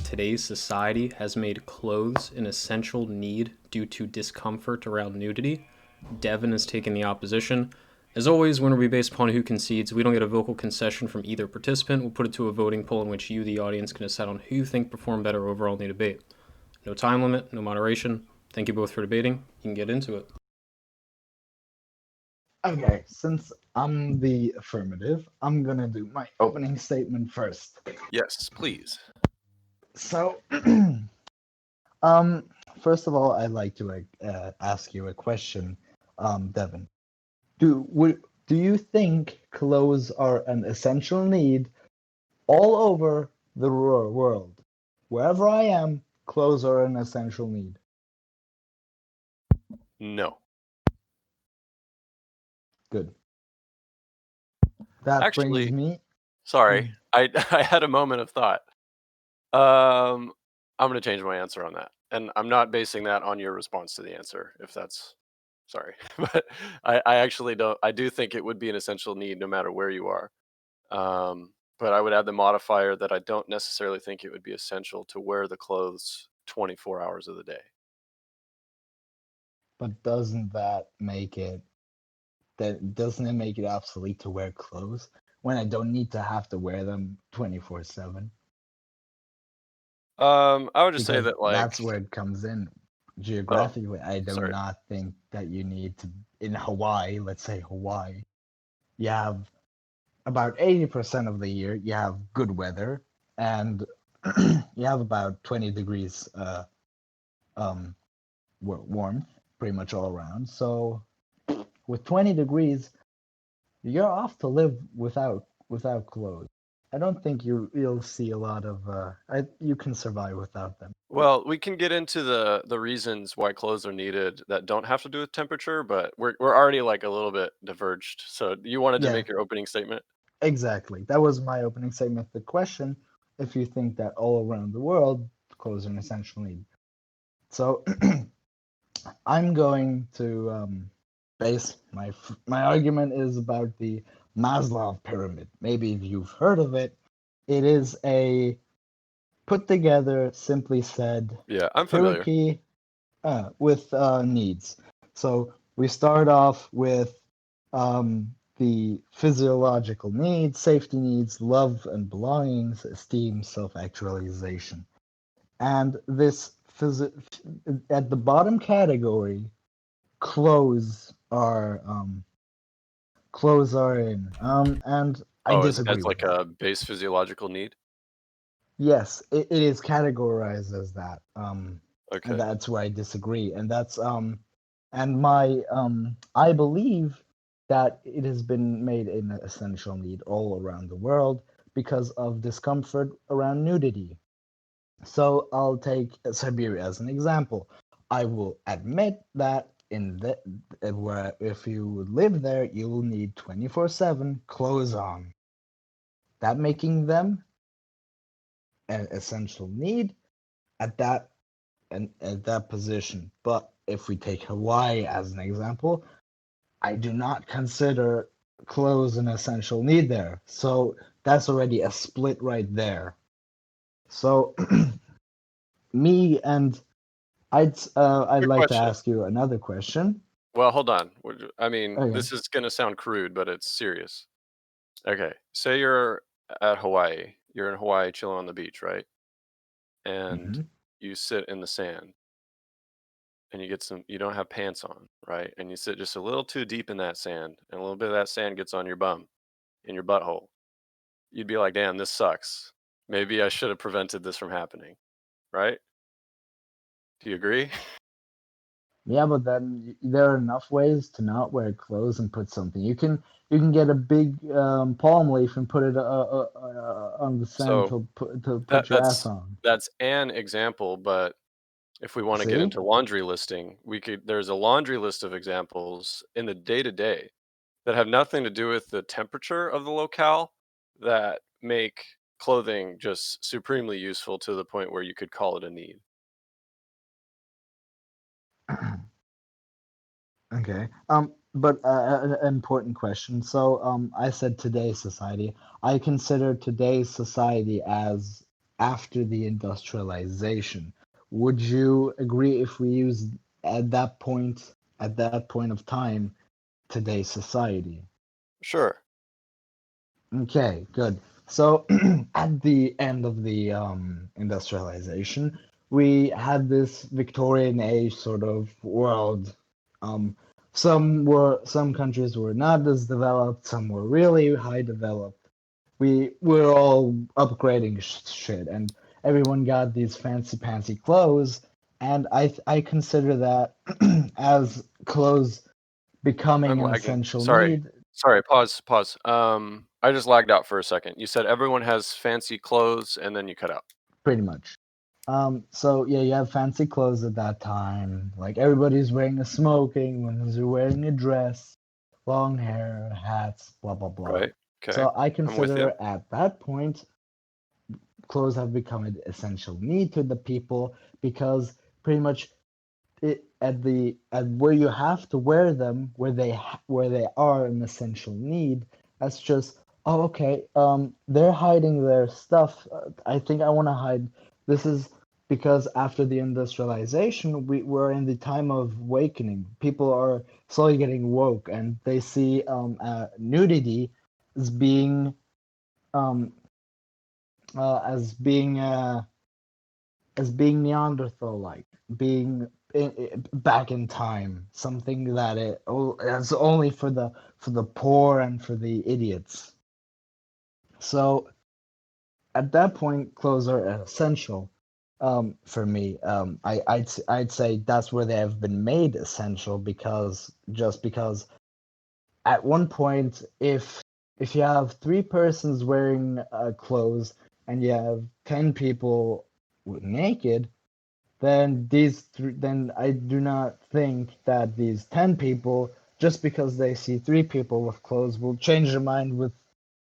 today's society has made clothes an essential need due to discomfort around nudity. Devin has taken the opposition. As always, when we base upon who concedes, we don't get a vocal concession from either participant. We'll put it to a voting poll in which you, the audience, can decide on who you think performed better overall in the debate. No time limit, no moderation. Thank you both for debating. You can get into it. Okay, since I'm the affirmative, I'm gonna do my opening statement first. Yes, please. So, first of all, I'd like to ask you a question, Devin. Do you think clothes are an essential need all over the world? Wherever I am, clothes are an essential need. No. Good. That Actually, brings me. sorry, I had a moment of thought. I'm going to change my answer on that, and I'm not basing that on your response to the answer. If that's sorry, but I actually don't. I do think it would be an essential need no matter where you are. But I would add the modifier that I don't necessarily think it would be essential to wear the clothes 24 hours of the day. But doesn't that make it obsolete to wear clothes when I don't need to have to wear them 24/7? I would just say Because that, like, that's where it comes in geographically. I do sorry. not think that you need to, in Hawaii, let's say Hawaii, you have about 80% of the year you have good weather, and you have about 20 degrees warmth pretty much all around. So with 20 degrees, you're off to live without clothes. I don't think you'll see a lot of you can survive without them. Well, we can get into the reasons why clothes are needed that don't have to do with temperature, but we're already like a little bit diverged. So you wanted to Yeah, make your opening statement? exactly. That was my opening statement. The question, if you think that all around the world clothes are an essential need. So I'm going to base my argument is about the Maslow pyramid. Maybe if you've heard of it, it is a put together, simply said, Yeah, I'm familiar. hierarchy with needs. So we start off with the physiological needs, safety needs, love and belongings, esteem, self-actualization. And this at the bottom category, clothes are in. And I Oh, disagree as with like that. a base physiological need? Yes, it is categorized as that. Okay. And that's where I disagree. And that's and my I believe that it has been made an essential need all around the world because of discomfort around nudity. So I'll take Siberia as an example. I will admit that in the where if you live there, you will need 24/7 clothes on. That making them an essential need at that at that position. But if we take Hawaii as an example, I do not consider clothes an essential need there. So that's already a split right there. So me and I'd Good like to question. ask you another question. Well, hold on. I mean, Okay. this is going to sound crude, but it's serious. Okay. Say you're at Hawaii. You're in Hawaii chilling on the beach, right? And Mm-hmm. you sit in the sand and you don't have pants on, right? And you sit just a little too deep in that sand, and a little bit of that sand gets on your bum, in your butthole. You'd be like, damn, this sucks. Maybe I should have prevented this from happening, right? Do you agree? Yeah, but then there are enough ways to not wear clothes and put something. You can get a big palm leaf and put it on the sand So to put your ass on. that's an example, but if we want to get See? into laundry listing, there's a laundry list of examples in the day to day that have nothing to do with the temperature of the locale that make clothing just supremely useful to the point where you could call it a need. Okay. But an important question. So, I said today's society. I consider today's society as after the industrialization. Would you agree if we use at that point of time, today's society? Sure. Okay, good. So at the end of the industrialization, we had this Victorian age sort of world. Um, some countries were not as developed, some were really high developed. We were all upgrading shit, and everyone got these fancy clothes. And I consider that as clothes becoming I'm an lagging. essential Sorry. need, Sorry. Pause. I just lagged out for a second. You said everyone has fancy clothes, and then you cut out. pretty much. So yeah, you have fancy clothes at that time. Like everybody's wearing a smoking, one's wearing a dress, long hair, hats, blah blah blah. Right. Okay. So I I'm with you. consider at that point clothes have become an essential need to the people because pretty much at where you have to wear them where they are an essential need. That's just, oh okay, they're hiding their stuff. I think I want to hide. This is because after the industrialization we're in the time of awakening. People are slowly getting woke and they see nudity as being um as being Neanderthal like, being back in time, something that it's only for the poor and for the idiots. So at that point, clothes are essential. For me, I'd say that's where they have been made essential because at one point, if you have three persons wearing clothes and you have 10 people naked, then I do not think that these 10 people, just because they see three people with clothes, will change their mind with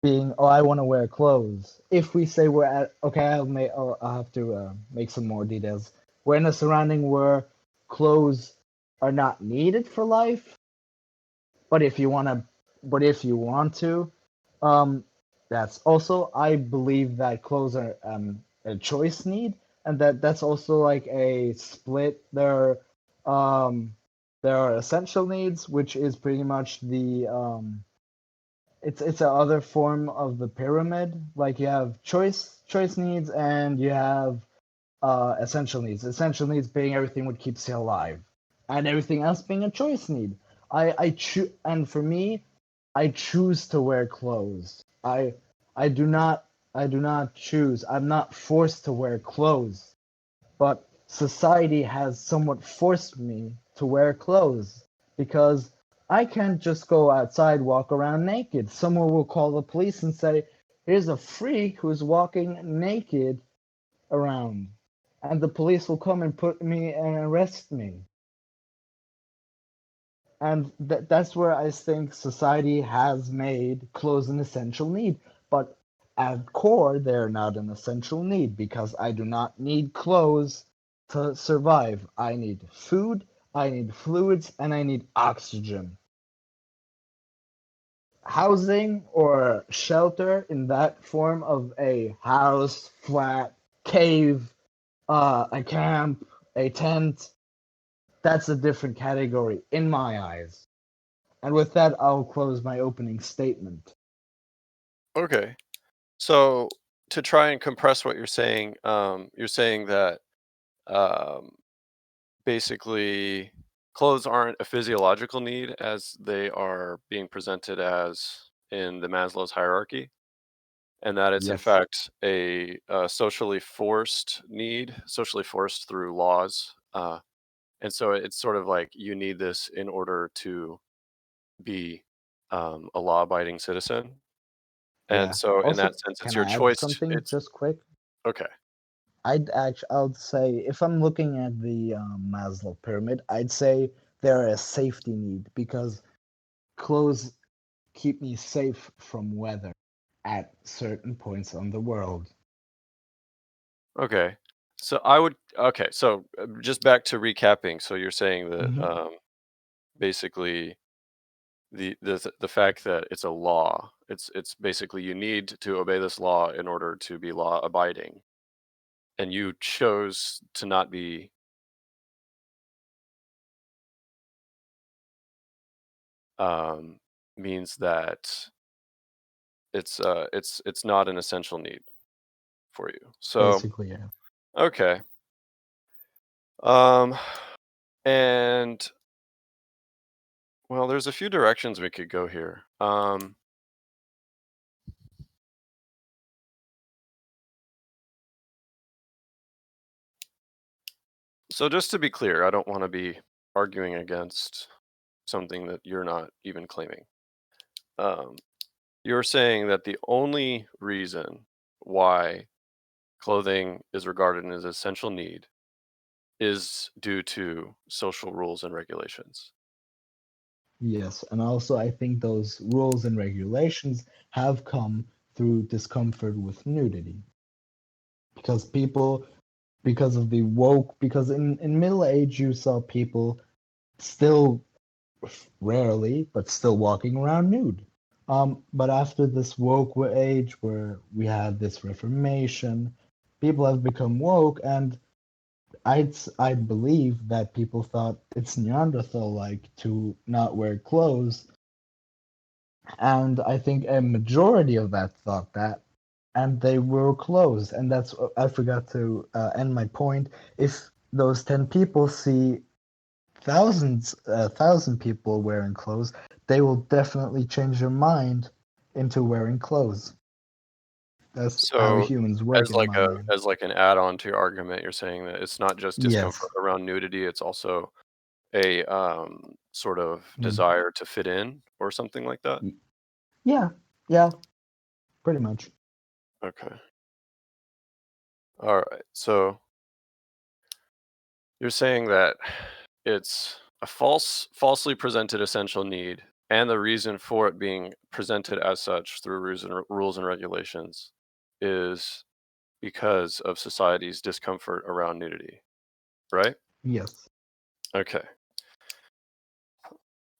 being, oh, I want to wear clothes. If we say we're at, okay, I'll have to make some more details. We're in a surrounding where clothes are not needed for life, but if you want to, um, that's also, I believe that clothes are a choice need, and that's also like a split. There are essential needs, which is pretty much the it's a other form of the pyramid. Like you have choice needs, and you have essential needs. Essential needs being everything what keeps you alive, and everything else being a choice need. I choose, and for me, I choose to wear clothes. I do not choose. I'm not forced to wear clothes, but society has somewhat forced me to wear clothes because I can't just go outside, walk around naked. Someone will call the police and say, "Here's a freak who's walking naked around," and the police will come and put me and arrest me. And that's where I think society has made clothes an essential need. But at core, they're not an essential need because I do not need clothes to survive. I need food, I need fluids, and I need oxygen. Housing or shelter in that form of a house, flat, cave, a camp, a tent, that's a different category in my eyes. And with that, I'll close my opening statement. Okay. So to try and compress what you're saying that um, basically clothes aren't a physiological need as they are being presented as in the Maslow's hierarchy, and that it's in Yes. fact a socially forced need, socially forced through laws. And so it's sort of like you need this in order to be a law-abiding citizen. And Yeah. so in Also, that sense, it's can your I add choice. something It's just quick? okay. I'll say if I'm looking at the Maslow pyramid, I'd say they're a safety need because clothes keep me safe from weather at certain points on the world. Okay. So I would okay, so just back to recapping. So you're saying that Hmm. basically the fact that it's a law, it's basically you need to obey this law in order to be law abiding. and you chose to not be means that it's not an essential need for you. So Basically, yeah. okay. Um and well, there's a few directions we could go here. So just to be clear, I don't want to be arguing against something that you're not even claiming. Um, you're saying that the only reason why clothing is regarded as an essential need is due to social rules and regulations. Yes, and also I think those rules and regulations have come through discomfort with nudity because people, because of the woke, because in middle age you saw people still rarely, but still walking around nude. But after this woke age where we had this reformation, people have become woke, and I'd believe that people thought it's Neanderthal-like to not wear clothes, and I think a majority of that thought that, and they were closed. And that's I forgot to end my point. If those 10 people see thousand people wearing clothes, they will definitely change their mind into wearing clothes. That's how So humans work, in my mind. as like an add-on to your argument, you're saying that it's not just discomfort Yes. around nudity, it's also a sort of Mm. desire to fit in or something like that. Yeah. Yeah. Pretty much. Okay. All right. So you're saying that it's a falsely presented essential need, and the reason for it being presented as such through rules and regulations is because of society's discomfort around nudity, right? Yes. Okay.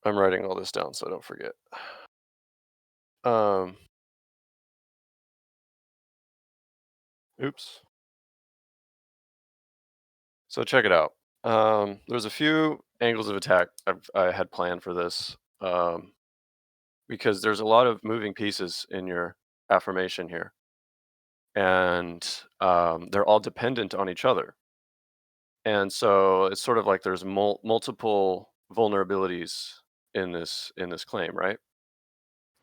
I'm writing all this down so I don't forget. Um, oops. So check it out. There's a few angles of attack I had planned for this. Because there's a lot of moving pieces in your affirmation here, and they're all dependent on each other. And so it's sort of like there's multiple vulnerabilities in this claim, right?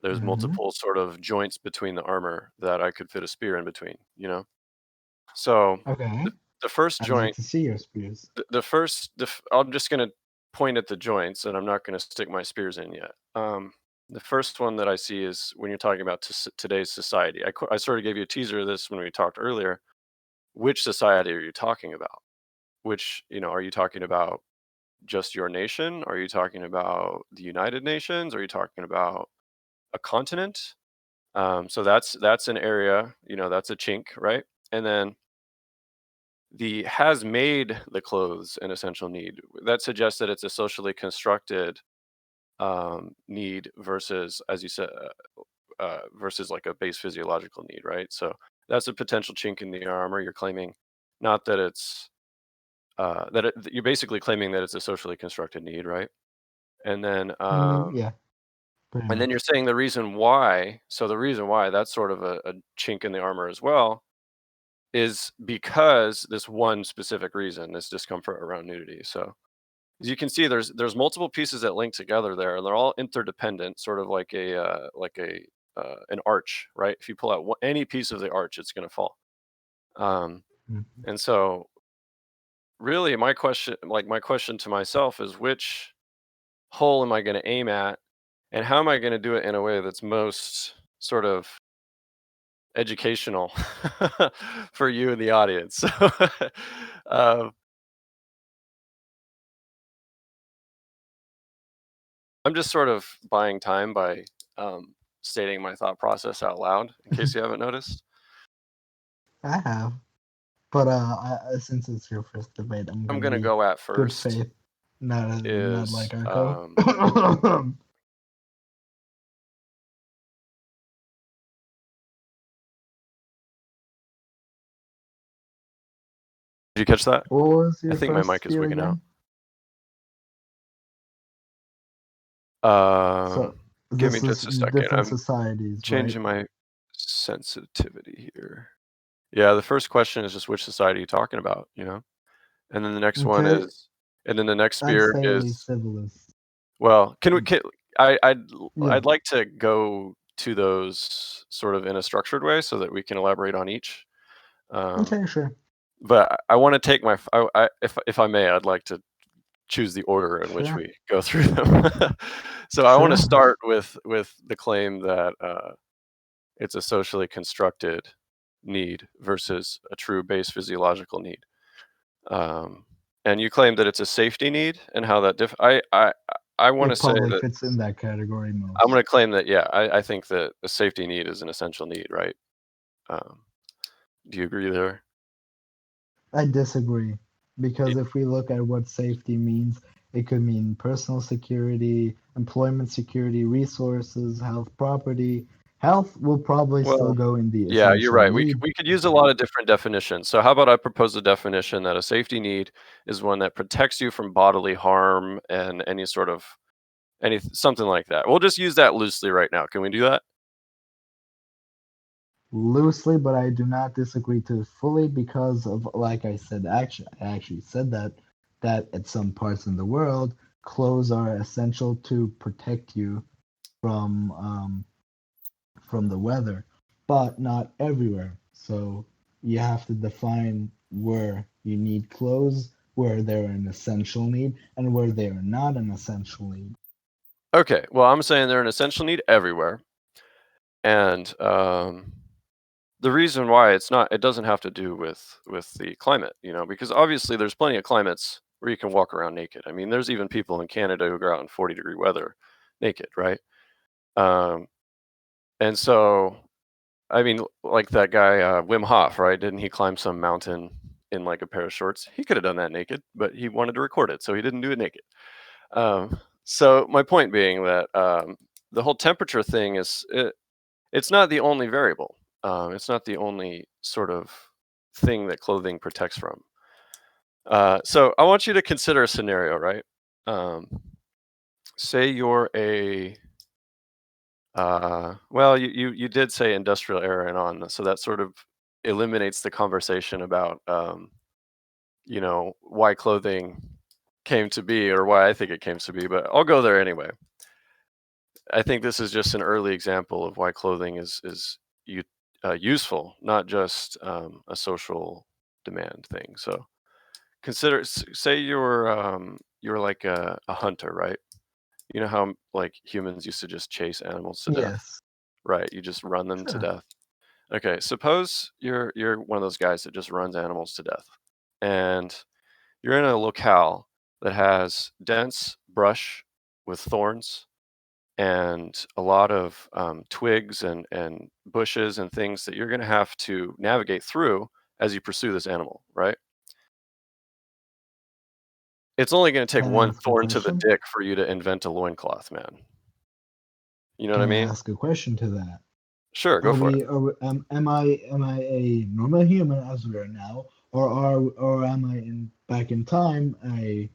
There's Hmm. multiple sort of joints between the armor that I could fit a spear in between, you know. So Okay. the first I'd like joint, to see your spears. I'm just gonna point at the joints, and I'm not gonna stick my spears in yet. The first one that I see is when you're talking about today's society. I sort of gave you a teaser of this when we talked earlier. Which society are you talking about? Which, are you talking about just your nation? Are you talking about the United Nations? Are you talking about a continent? So that's an area, that's a chink, right? And then the has made the clothes an essential need. That suggests that it's a socially constructed need versus, as you said, versus like a base physiological need, right? So that's a potential chink in the armor. You're claiming not that it's that you're basically claiming that it's a socially constructed need, right? And then Yeah, pretty you're much. saying the reason why. So the reason why that's sort of a chink in the armor as well is because this one specific reason, this discomfort around nudity. So as you can see, there's multiple pieces that link together there, and they're all interdependent, sort of like a an arch, right? If you pull out any piece of the arch, it's going to fall. Um, Mhm. and so, really, my question to myself is, which hole am I going to aim at, and how am I going to do it in a way that's most sort of educational for you and the audience? So, um, I'm just sort of buying time by stating my thought process out loud, in case you haven't noticed. I have, but since it's your first debate, I'm I'm gonna gonna be go at good first faith, not is like Echo. you catch that? What was I your think my first mic is sphere wigging out. again? So Give me this is just a second. different I'm societies, right? changing my sensitivity here. Yeah, the first question is just which society are you talking about, you know? And then the next one Okay, is, and then the next I'd sphere say is, civilist. well, I'd Yeah. like to go to those sort of in a structured way so that we can elaborate on each. Okay, sure. But I want to take my, if I may, I'd like to choose the order in which Sure. we go through them. So I want to Sure. start with the claim that it's a socially constructed need versus a true base physiological need. And you claim that it's a safety need, and how that I want to It say probably that fits in that category I'm most. going to claim that, yeah, I think that a safety need is an essential need, right? Do you agree there? I disagree, because if we look at what safety means, it could mean personal security, employment security, resources, health, property. Health will probably still Well, go in the yeah, you're essential right. need. We could use a lot of different definitions. So how about I propose a definition that a safety need is one that protects you from bodily harm and any sort of something like that. We'll just use that loosely right now. Can we do that? Loosely, but I do not disagree to fully, because of, like I said, I actually said that at some parts in the world, clothes are essential to protect you from the weather, but not everywhere. So you have to define where you need clothes, where they're an essential need, and where they are not an essential need. Okay. Well, I'm saying they're an essential need everywhere. And the reason why it doesn't have to do with the climate, you know, because obviously there's plenty of climates where you can walk around naked. I mean, there's even people in Canada who go out in 40-degree weather naked, right? Um, and so, I mean, like that guy Wim Hof, right? Didn't he climb some mountain in like a pair of shorts? He could have done that naked, but he wanted to record it, so he didn't do it naked. So my point being that the whole temperature thing it's not the only variable. It's not the only sort of thing that clothing protects from. So I want you to consider a scenario, right? Say you're a well, you did say industrial era and on, so that sort of eliminates the conversation about you know, why clothing came to be or why I think it came to be, but I'll go there anyway. I think this is just an early example of why clothing is useful, not just a social demand thing. So consider, say you're like a hunter, right? You know how like humans used to just chase animals to death, Yes. right? You just run them to Sure. death. Okay, suppose you're one of those guys that just runs animals to death, and you're in a locale that has dense brush with thorns and a lot of twigs and bushes and things that you're going to have to navigate through as you pursue this animal, right? It's only going to take Can I one ask a thorn to the question? dick for you to invent a loincloth, man. You know what I Can I mean? ask a question to that? Sure, go Are for it. we? Am I a normal human as we are now, or am I in back in time a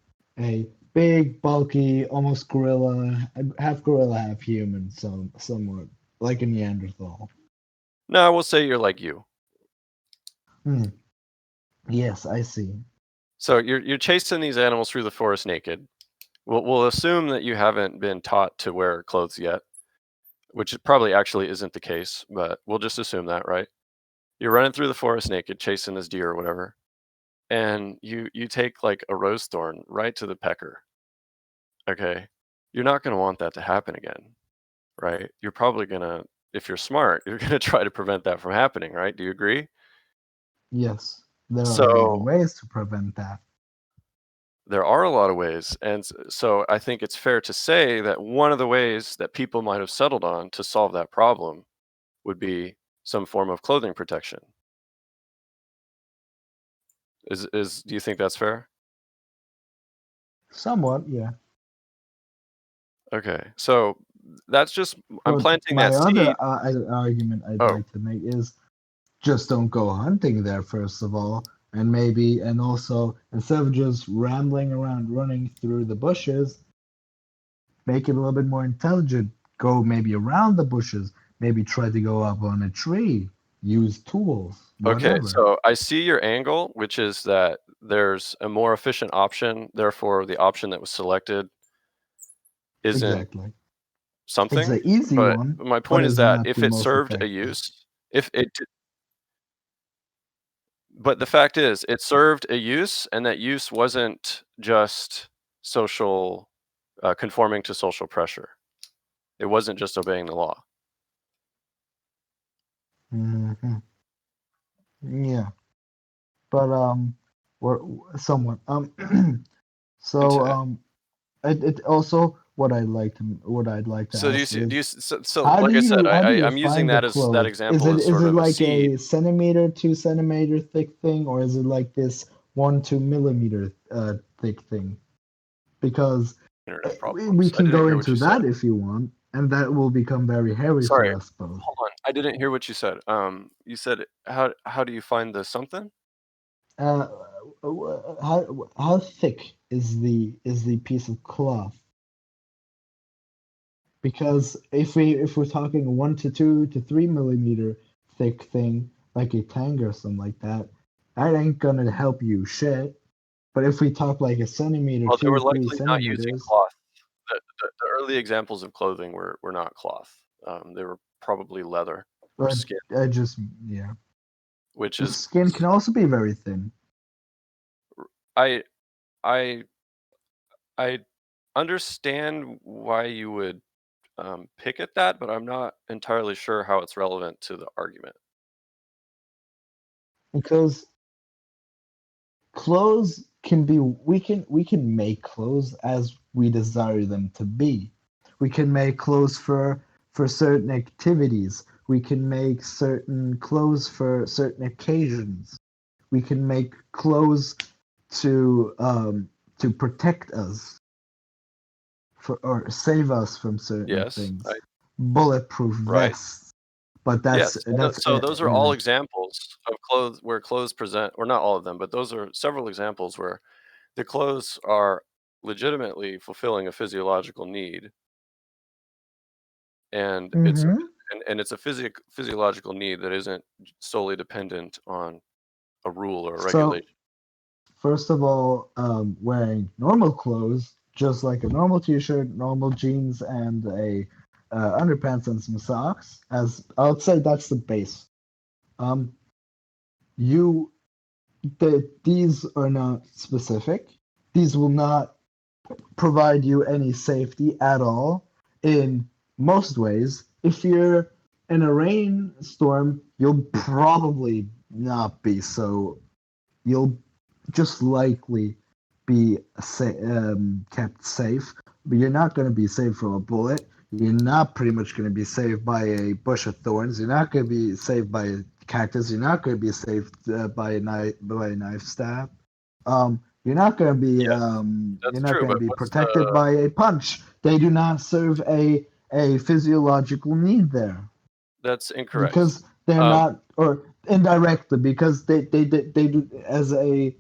big, bulky, almost gorilla, half human, somewhat like a Neanderthal? No, I will say you're like you. Hmm. Yes, I see. So you're chasing these animals through the forest naked. We'll assume that you haven't been taught to wear clothes yet, which probably actually isn't the case, but we'll just assume that, right? You're running through the forest naked, chasing this deer or whatever, and you take like a rose thorn right to the pecker. Okay, you're not going to want that to happen again, right? You're probably going to, if you're smart, you're going to try to prevent that from happening, right? Do you agree? Yes, there are a lot of So ways to prevent that. there are a lot of ways, and so I think it's fair to say that one of the ways that people might have settled on to solve that problem would be some form of clothing protection. Is do you think that's fair? Somewhat, yeah. Okay, so that's just, I'm But planting my that other seed. argument I'd Oh, like to make is just don't go hunting there, first of all. and also instead of just rambling around running through the bushes, make it a little bit more intelligent. Go maybe around the bushes, maybe try to go up on a tree, use tools, Okay, whatever. so I see your angle, which is that there's a more efficient option, therefore the option that was selected isn't Exactly. It's something. the easy But one, my but point is it's that not if the it most served a effective. use, if it but the fact is it served a use, and that use wasn't just social conforming to social pressure. It wasn't just obeying the law. Hmm. Yeah, but we're somewhat so it also what I'd like to So ask is so like I said, how do you I'm using find the that as that clothes? example as Is sort it of a like seed. a centimeter, 2 centimeter thick thing, or is it like this 1 2 millimeter thick thing? Because Internet we problems. I can didn't go hear what into you said. that if you want, and that will become very hairy Sorry, for us both. hold on. I didn't hear what you said. You said how do you find the something? Uh, how thick is the piece of cloth? Because if we're talking 1 to 2 to 3 millimeter thick thing, like a tang or something like that, that ain't gonna help you shit. But if we talk like a centimeter, Well, they two, were three likely not using centimeters, cloth. The early examples of clothing were not cloth. They were probably leather or but skin, I just yeah, which the is skin can also be very thin. I I I understand why you would pick at that, but I'm not entirely sure how it's relevant to the argument. Because clothes can be we can make clothes as we desire them to be. We can make clothes for certain activities. We can make certain clothes for certain occasions. We can make clothes to protect us for or save us from certain Yes, things. Bulletproof right. vests. But Yes. that's So those are all examples of clothes where clothes present, or not all of them, but those are several examples where the clothes are legitimately fulfilling a physiological need, and mm-hmm. it's a physiological need that isn't solely dependent on a rule or a So regulation. first of all, wearing normal clothes, just like a normal t-shirt, normal jeans, and a underpants and some socks. As I would say, that's the base. Um, you these are not specific. These will not provide you any safety at all in most ways. If you're in a rainstorm, you'll probably not be so. You'll just likely be kept safe, but you're not going to be saved from a bullet. You're not pretty much going to be saved by a bush of thorns. You're not going to be saved by a cactus. You're not going to be saved by a knife stab. You're not going to be Yes, you're that's not true, going to but be what's protected the by a punch. They do not serve a physiological need there that's incorrect. because they're Um, not or indirectly because they do as a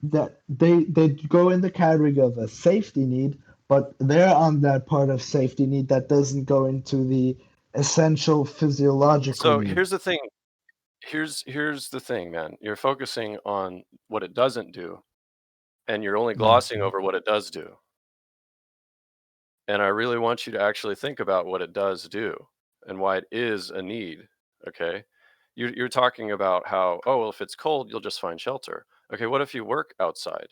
that they go in the category of a safety need, but they're on that part of safety need that doesn't go into the essential physiological so need. here's the thing. Here's the thing, man. You're focusing on what it doesn't do, and you're only glossing Mhm. over what it does do. And I really want you to actually think about what it does do and why it is a need. Okay. You're talking about how, oh, well, if it's cold, you'll just find shelter. Okay. What if you work outside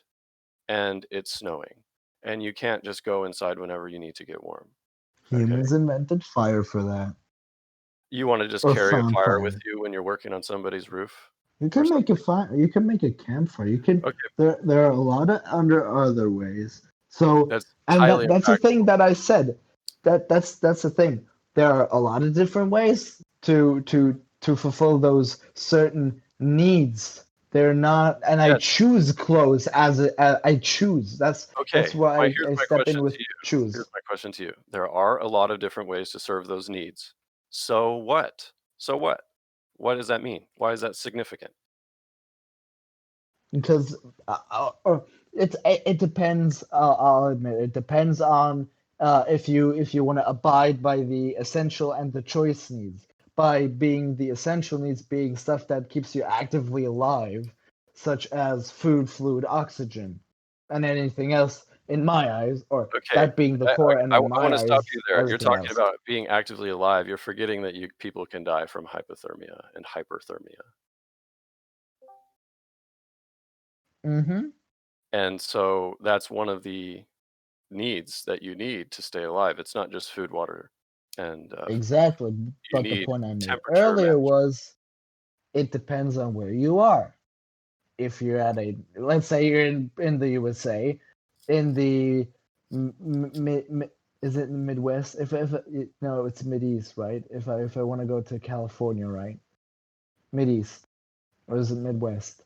and it's snowing and you can't just go inside whenever you need to get warm? Okay. Humans invented fire for that, You want to just or carry a found fire with fire. you when you're working on somebody's roof You or can make a something? fire. You can make a campfire. You can. Okay. There are a lot of under other ways. So, That's and highly that's the thing impractical. that I said. That's the thing. There are a lot of different ways to fulfill those certain needs. They're not, and I Yes. choose clothes I choose. That's Okay. why Here's I my step in question with to you. Here's choose. my question to you. There are a lot of different ways to serve those needs. So what? So what? What does that mean? Why is that significant? because it depends. I'll admit it depends on if you want to abide by the essential and the choice needs. By being the essential needs being stuff that keeps you actively alive, such as food, fluid, oxygen, and anything else. In my eyes, or Okay, that being the core, and in I my want to stop eyes, you there. You're everything talking else. about being actively alive. You're forgetting that people can die from hypothermia and hyperthermia. Mm-hmm. And so that's one of the needs that you need to stay alive. It's not just food, water, and Exactly. you But the need point I made temperature earlier management. was it depends on where you are. If you're at a, let's say you're in the USA, in the is it Midwest? If no, it's Mideast, right? If I want to go to California, right? Mideast, or is it Midwest?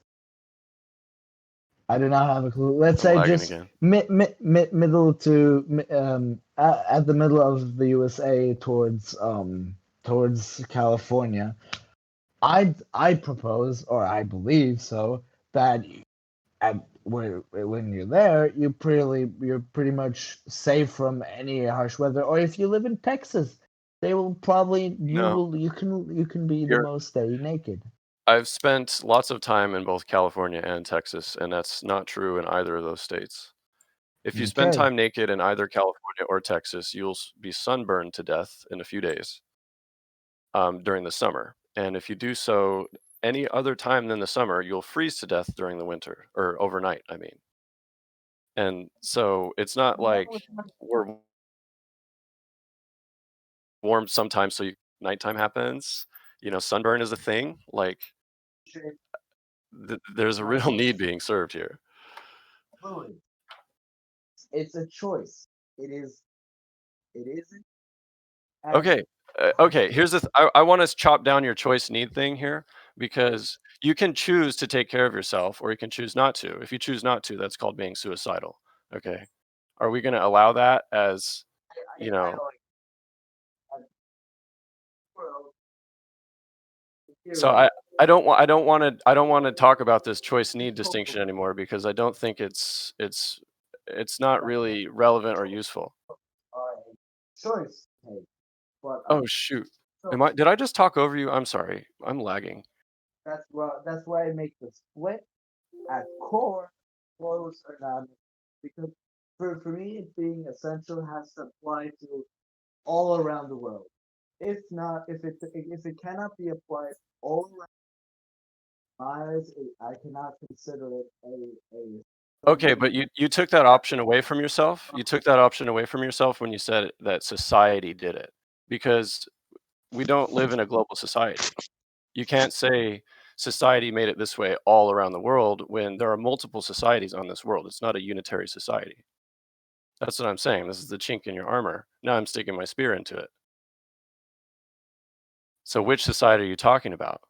I do not have a clue. Let's I'm say lagging just again. middle to at the middle of the USA towards California. I propose, or I believe so, that when you're there, you're pretty much safe from any harsh weather. Or if you live in Texas, they will probably No, you can be the you're. most day naked. I've spent lots of time in both California and Texas, and that's not true in either of those states. If you spend Okay. time naked in either California or Texas, you'll be sunburned to death in a few days during the summer. And if you do so any other time than the summer, you'll freeze to death during the winter or overnight, I mean. And so it's not like we're warm sometimes, so nighttime happens. Sunburn is a thing. Like there's a real need being served here. It's a choice. It is. It isn't. And Okay. Okay. Here's the. I want to chop down your choice need thing here because you can choose to take care of yourself, or you can choose not to. If you choose not to, that's called being suicidal. Okay. Are we going to allow that as you I know? like. Well, So I don't want to talk about this choice need distinction anymore because I don't think it's not really relevant or useful. choice made, but Oh shoot. so Did I just talk over you? I'm sorry. I'm lagging. that's why I make the split at core, close or not, because for me, it being essential has to apply to all around the world. If not, if it cannot be applied all around eyes, I cannot consider it a Okay, something. but you took that option away from yourself. You took that option away from yourself when you said that society did it because we don't live in a global society. You can't say society made it this way all around the world when there are multiple societies on this world. It's not a unitary society. That's what I'm saying. This is the chink in your armor. Now I'm sticking my spear into it. So which society are you talking about?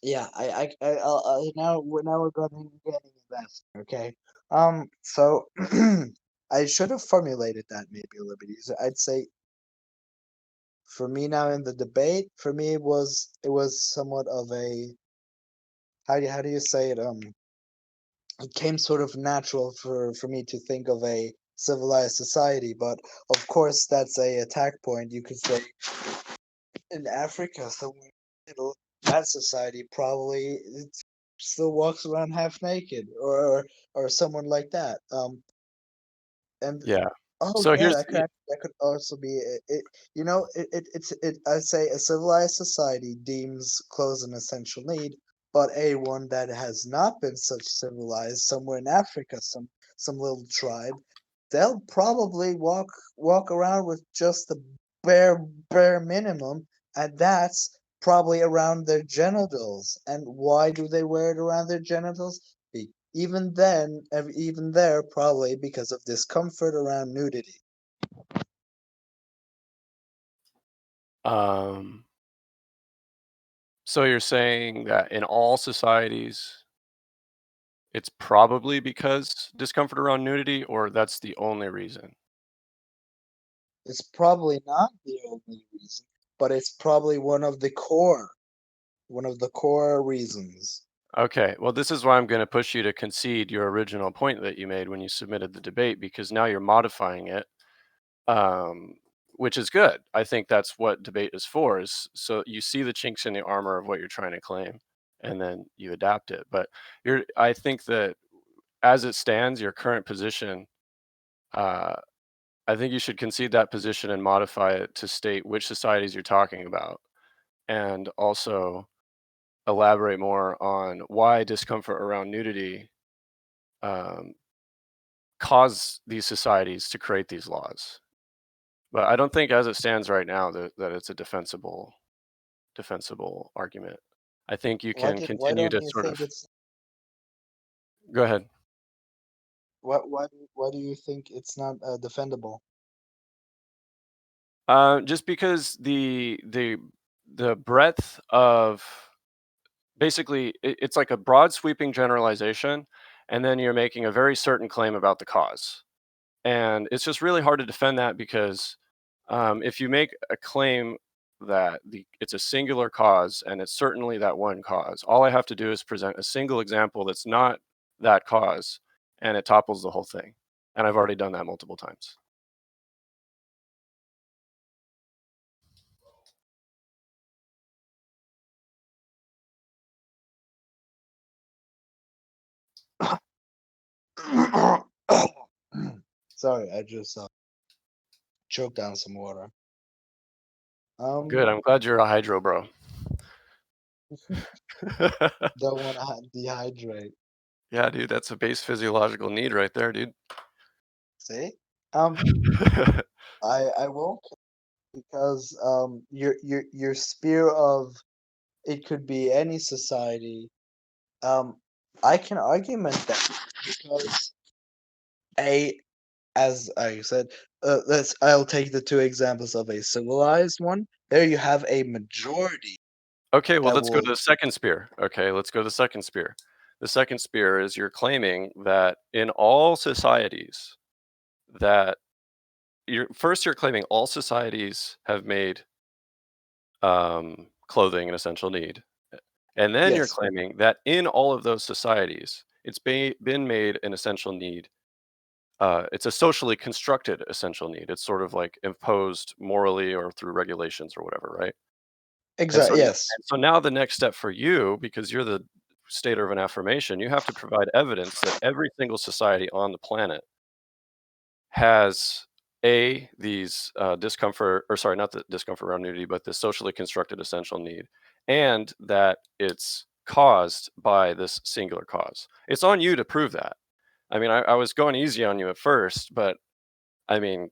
Yeah, now we're getting invested. Okay. So I should have formulated that maybe a little bit easier. I'd say for me now in the debate, for me it was somewhat of a how do you say it? It came sort of natural for me to think of a civilized society, but of course that's a attack point. You could say in Africa, somewhere in the middle, that society probably still walks around half naked, or someone like that. And Yeah. oh So yeah, here's that could also be I'd say a civilized society deems clothes an essential need, but a one that has not been such civilized, somewhere in Africa, some little tribe, they'll probably walk around with just the bare minimum, and that's probably around their genitals. And why do they wear it around their genitals? Even then, even there, probably because of discomfort around nudity. um so you're saying that in all societies it's probably because discomfort around nudity or that's the only reason? It's probably not the only reason, but it's probably one of the core reasons. Okay, well, this is why I'm going to push you to concede your original point that you made when you submitted the debate, because now you're modifying it, um, which is good. I think that's what debate is for, is so you see the chinks in the armor of what you're trying to claim, and then you adapt it. But I think that as it stands, your current position, uh, I think you should concede that position and modify it to state which societies you're talking about, and also elaborate more on why discomfort around nudity um, cause these societies to create these laws. But I don't think, as it stands right now, that it's a defensible argument. I think you can Why continue don't to you sort think of it's go ahead. why do you think it's not defendable? Just because the breadth of basically it's like a broad sweeping generalization, and then you're making a very certain claim about the cause. And it's just really hard to defend that because if you make a claim that it's a singular cause and it's certainly that one cause, all I have to do is present a single example that's not that cause, and it topples the whole thing. And I've already done that multiple times. Sorry, I just choked down some water. Good. I'm glad you're a hydro bro. Don't want to dehydrate. Yeah, dude, that's a base physiological need right there, dude. See? I won't, because your sphere of it could be any society. I can argument that because a as I said, I'll take the two examples of a civilized one. There you have a majority Okay, well, that let's go to will. the second spear. Okay, let's go to the second spear. The second spear is you're claiming that in all societies that you're claiming all societies have made clothing an essential need. And then you're Yes, claiming that in all of those societies, it's been made an essential need. It's a socially constructed essential need. It's sort of like imposed morally or through regulations or whatever, right? And so, exactly. Yes, now the next step for you, because you're the stater of an affirmation, you have to provide evidence that every single society on the planet has these discomfort, or sorry, not the discomfort around nudity, but the socially constructed essential need, and that it's caused by this singular cause. It's on you to prove that. I mean, I was going easy on you at first, but I mean,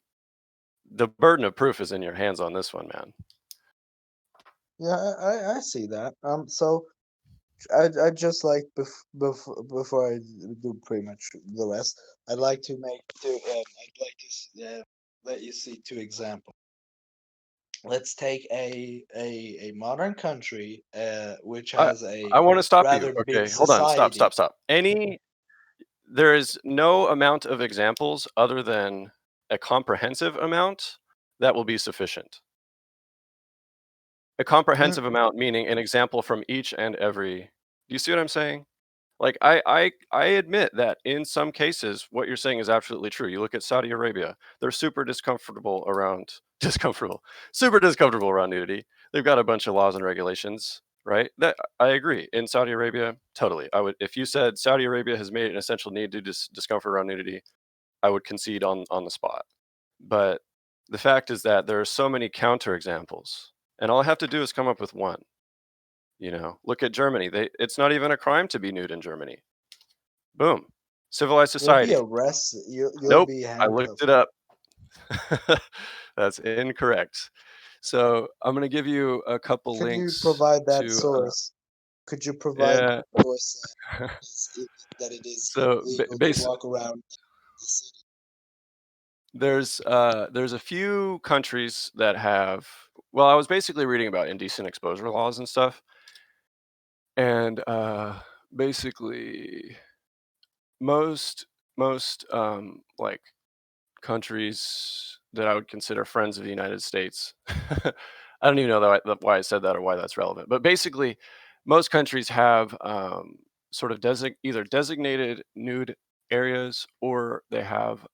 the burden of proof is in your hands on this one, man. yeah, I see that. So I just like before I do pretty much the rest, I'd like to make two. I'd like to let you see two examples. Let's take a modern country which I has a I want to stop you. rather big Okay, hold on. Stop. society. Stop. Stop. There is no amount of examples other than a comprehensive amount that will be sufficient. A Mm, comprehensive amount meaning an example from each and every. Do you see what I'm saying? Like I admit that in some cases what you're saying is absolutely true. You look at Saudi Arabia, they're super discomfortable around super discomfortable around nudity. They've got a bunch of laws and regulations, right? That I agree. In Saudi Arabia, totally. I would, if you said Saudi Arabia has made it an essential need to discomfort around nudity, I would concede on the spot. But the fact is that there are so many counterexamples, and all I have to do is come up with one. Look at Germany. It's not even a crime to be nude in Germany. Boom. Civilized you'll be society. arrested. You'll Nope. be I looked handcuffed. it up. That's incorrect. So I'm going to give you a couple Could you links provide that to, source? Could you provide yeah. that source that it is So illegal to walk around the city? there's a few countries that have. Well, I was basically reading about indecent exposure laws and stuff, and basically most like countries that I would consider friends of the United States. I don't even know why I said that or why that's relevant. But basically, most countries have sort of either designated nude areas, or they have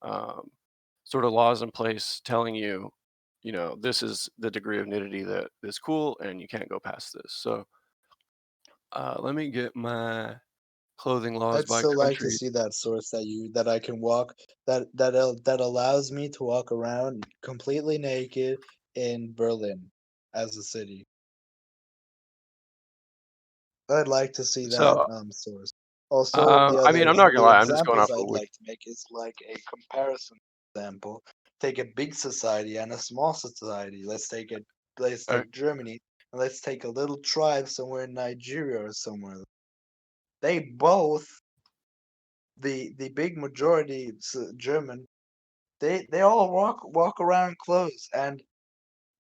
sort of laws in place telling you, this is the degree of nudity that is cool, and you can't go past this. So let me get my clothing laws I'd by still like to country. see that source that I can walk that allows me to walk around completely naked in Berlin as a city. I'd like to see that So source. Also, I mean, I'm not gonna the lie, I'm just going examples off of I'd like to make is like a comparison example. Take a big society and a small society. Let's uh, take Germany, and let's take a little tribe somewhere in Nigeria or somewhere. They both, the big majority German, they all walk around clothes, and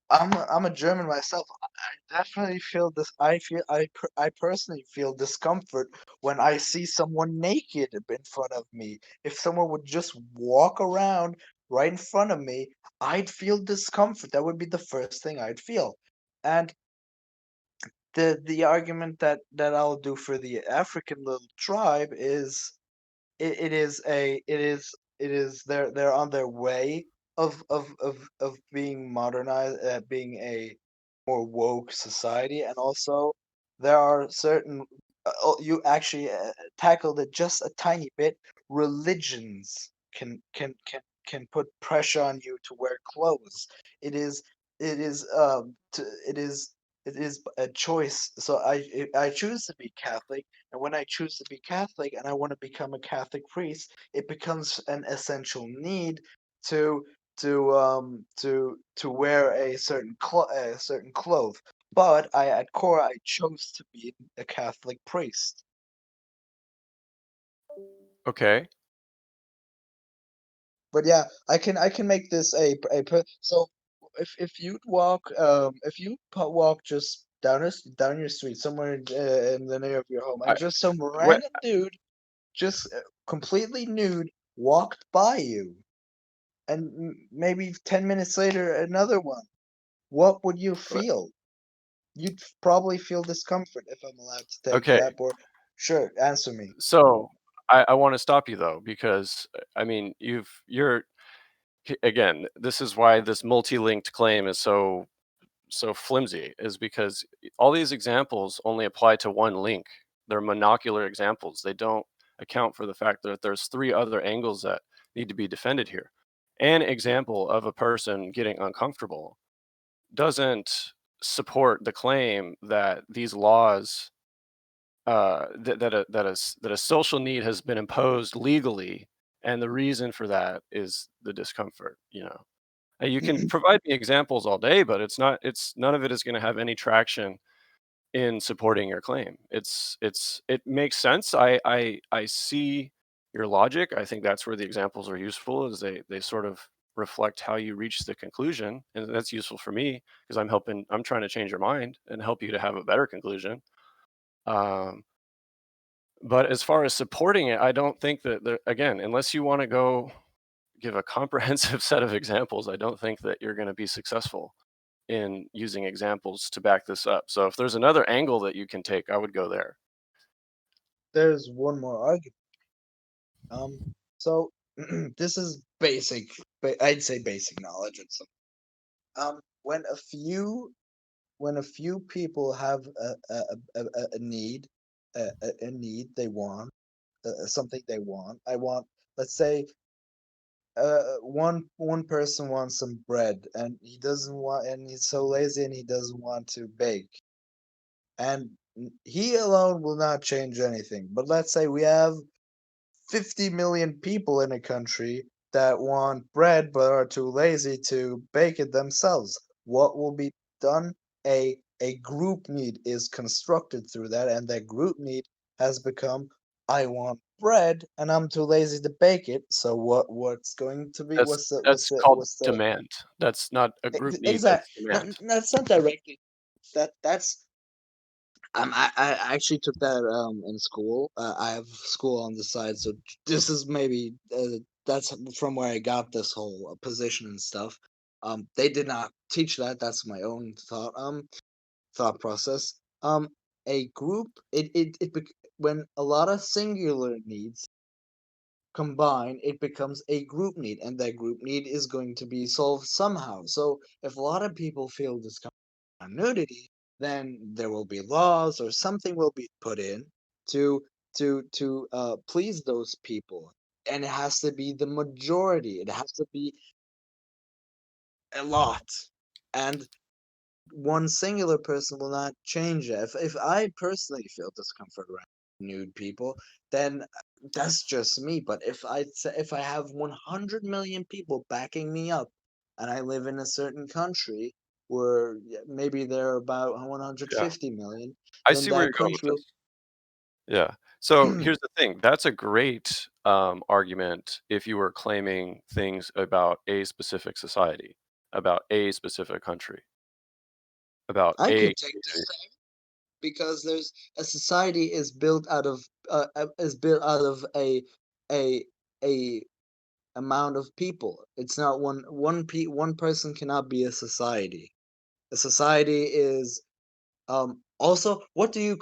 I'm a German myself. I definitely feel this. I personally feel discomfort when I see someone naked in front of me. If someone would just walk around right in front of me, I'd feel discomfort. That would be the first thing I'd feel. And the argument that I'll do for the African little tribe is it is they're on their way of being modernized, being a more woke society, and also there are certain you actually tackled it just a tiny bit. Religions can put pressure on you to wear clothes. It is it is a choice. So I choose to be Catholic, and when I choose to be Catholic and I want to become a Catholic priest, it becomes an essential need to to wear a certain cloth. But I at core I chose to be a Catholic priest. okay. But yeah, I can make this so if you walk just down your street somewhere in the near of your home, I, and just some what? random dude just completely nude walked by you, and maybe 10 minutes later another one, what would you feel? You'd probably feel discomfort, if I'm allowed to take Okay. that. Or sure, answer me. So I want to stop you though, because I mean, again, this is why this multi-linked claim is so flimsy, is because all these examples only apply to one link. They're monocular examples. They don't account for the fact that there's three other angles that need to be defended here. An example of a person getting uncomfortable doesn't support the claim that these laws that a social need has been imposed legally, and the reason for that is the discomfort. You can provide me examples all day, but it's none of it is going to have any traction in supporting your claim. It makes sense. I see your logic. I think that's where the examples are useful, is they sort of reflect how you reach the conclusion, and that's useful for me because I'm trying to change your mind and help you to have a better conclusion. um, but as far as supporting it, I don't think that again, unless you want to go give a comprehensive set of examples, I don't think that you're going to be successful in using examples to back this up. So if there's another angle that you can take, I would go there. There's one more argument. So this is basic, I'd say basic knowledge. It's when a few people have a need, a need they want, something they want. Let's say, one person wants some bread, and he's so lazy and he doesn't want to bake, and he alone will not change anything. But let's say we have 50 million people in a country that want bread but are too lazy to bake it themselves. What will be done? A group need is constructed through that, and that group need has become, I want bread and I'm too lazy to bake it. So what's going to be That's called what's the demand. That's not a group need. exact That's demand. that's not directly that's I actually took that in school. I have school on the side, so this is maybe that's from where I got this whole position and stuff. They did not teach that. That's my own thought process. a group, when a lot of singular needs combine, it becomes a group need, and that group need is going to be solved somehow. So if a lot of people feel discomfort on nudity, then there will be laws or something will be put in to please those people, and it has to be the majority. It has to be a lot, and one singular person will not change it. If I personally feel discomfort around nude people, then that's just me. But if I have 100 million people backing me up, and I live in a certain country where maybe there are about Yeah, 150 million, I then see where you're that going with country will. this. Yeah. So here's the thing. That's a great argument if you were claiming things about a specific society, about a specific country, about I a could take the community. same, because there's a society is built out of a a amount of people. It's not one person cannot be a society. A society is also, what do you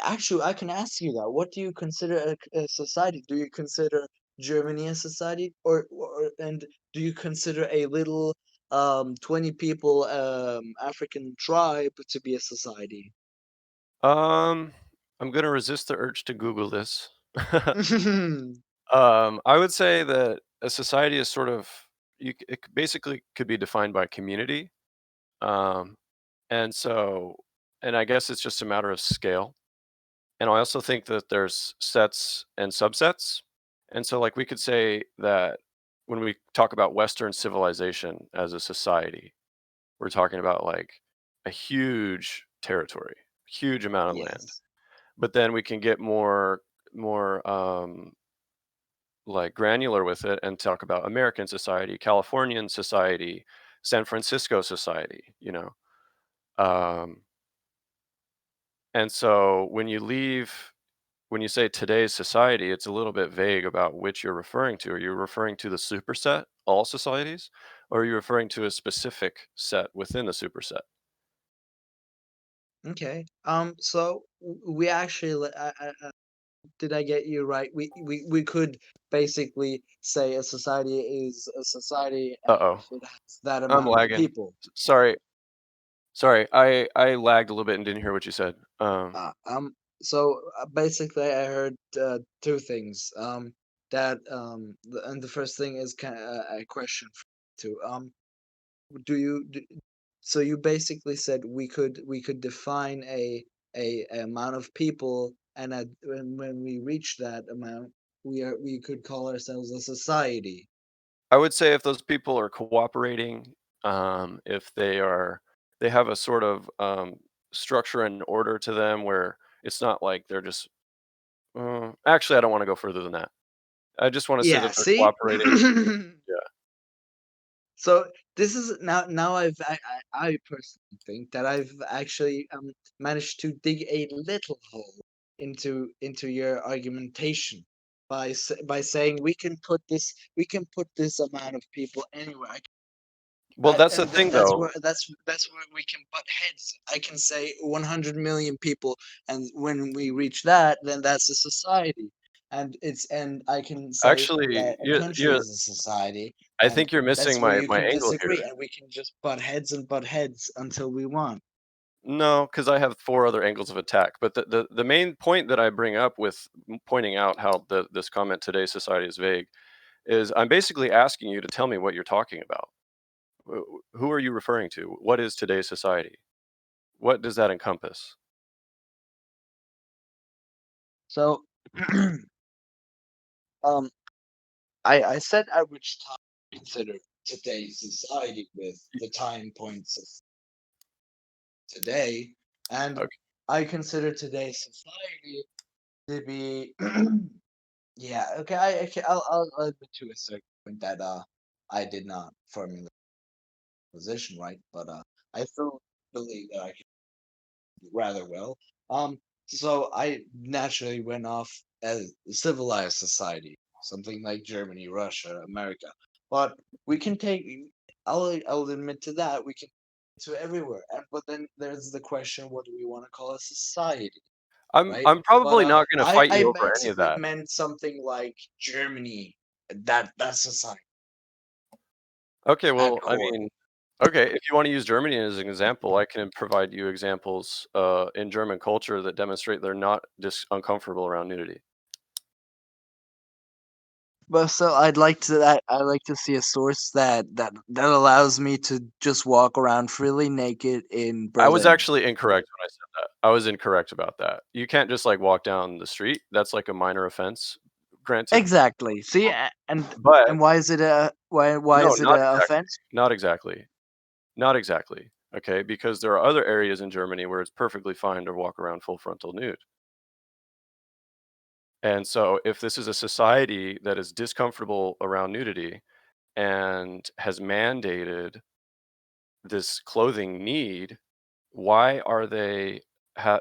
actually, I can ask you that. What do you consider a society? Do you consider Germany a society, and do you consider a little 20 people African tribe to be a society? Um, I'm gonna resist the urge to Google this. I would say that a society is sort of basically could be defined by community. Um, and so, and I guess it's just a matter of scale. And I also think that there's sets and subsets. And so, like, we could say that when we talk about Western civilization as a society, we're talking about like a huge territory, huge amount of land. Yes. But then we can get more like granular with it and talk about American society, Californian society, San Francisco society, you know. Um, and so when you say today's society, it's a little bit vague about which you're referring to. Are you referring to the superset, all societies, or are you referring to a specific set within the superset? Okay. So we actually, did I get you right? We could basically say a society is a society, Uh if oh, it has that I'm amount of lagging. people. Sorry, sorry. I lagged a little bit and didn't hear what you said. Uh, um, so basically, I heard two things. And the first thing is kind of a question to do you do, so you basically said we could define a amount of people, and when we reach that amount, we could call ourselves a society. I would say if those people are cooperating, if they have a sort of structure and order to them where it's not like they're just. Actually, I don't want to go further than that. I just want to say Yeah, that they're see. cooperating. Yeah. So this is now I personally think that I've actually managed to dig a little hole into your argumentation by saying we can put this amount of people anywhere. Well, that's the And thing, that's though. where we can butt heads. I can say 100 million people, and when we reach that, then that's a society. And I can say Actually, that a country is a society, I and think you're missing that's where you my can angle disagree, here. and we can just butt heads until we want. No, because I have 4 other angles of attack. But the main point that I bring up with pointing out how this comment, "Today's society is vague," is I'm basically asking you to tell me what you're talking about. Who are you referring to? What is today's society? What does that encompass? So, um, I said at which time I consider today's society with the time points of today, and Okay. I consider today's society to be yeah, okay. I'll admit to a certain point that I did not formulate the position right, but I still believe that I can do rather well. So I naturally went off as civilized society, something like Germany, Russia, America. But we can take. I'll admit to that we can. to everywhere. But then there's the question: what do we want to call a society, I'm right? I'm But probably not going to fight I you over any of that. meant something like Germany. That society Okay, at well, I core. mean, okay, if you want to use Germany as an example, I can provide you examples in German culture that demonstrate they're not uncomfortable around nudity. But so I'd like to see a source that allows me to just walk around freely naked in I was Berlin. actually incorrect when I said that. I was incorrect about that. You can't just like walk down the street. That's like a minor offense, granted. Exactly. See, But and why is it why no, is it not a exactly. offense? Not exactly. Not exactly. Okay, because there are other areas in Germany where it's perfectly fine to walk around full frontal nude. And so if this is a society that is discomfortable around nudity and has mandated this clothing need, why are they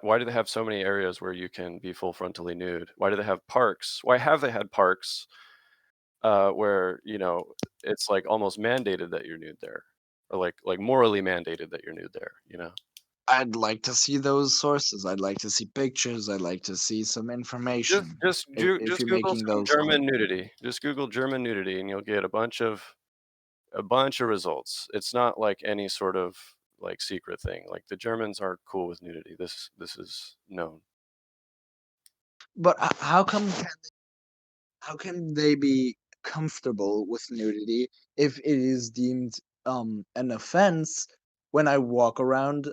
why do they have so many areas where you can be full frontally nude? Why do they have parks? Why have they had parks where, it's like almost mandated that you're nude there, or like morally mandated that you're nude there? I'd like to see those sources. I'd like to see pictures. I'd like to see some Just information. just ju If just you're Google making some those German claims. nudity. Just Google German nudity and you'll get a bunch of results. It's not like any sort of like secret thing. Like the Germans are cool with nudity. This is known. But how can they be comfortable with nudity if it is deemed an offense when I walk around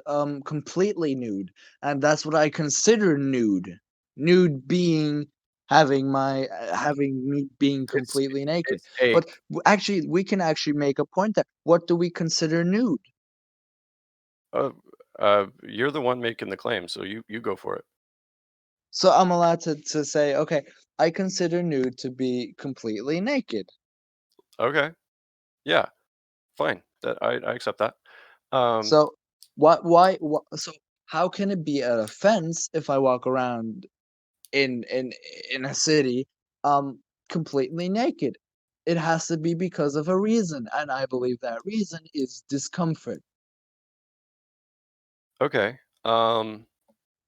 completely nude? And that's what I consider nude. Nude being having me being It's completely naked. it's a But actually we can actually make a point there. What do we consider nude? uh, you're the one making the claim, so you go for it. So I'm allowed to say, okay, I consider nude to be completely naked. Okay. Yeah, fine. That I accept that. Um, So so how can it be an offense if I walk around in a city completely naked? It has to be because of a reason, and I believe that reason is discomfort, okay.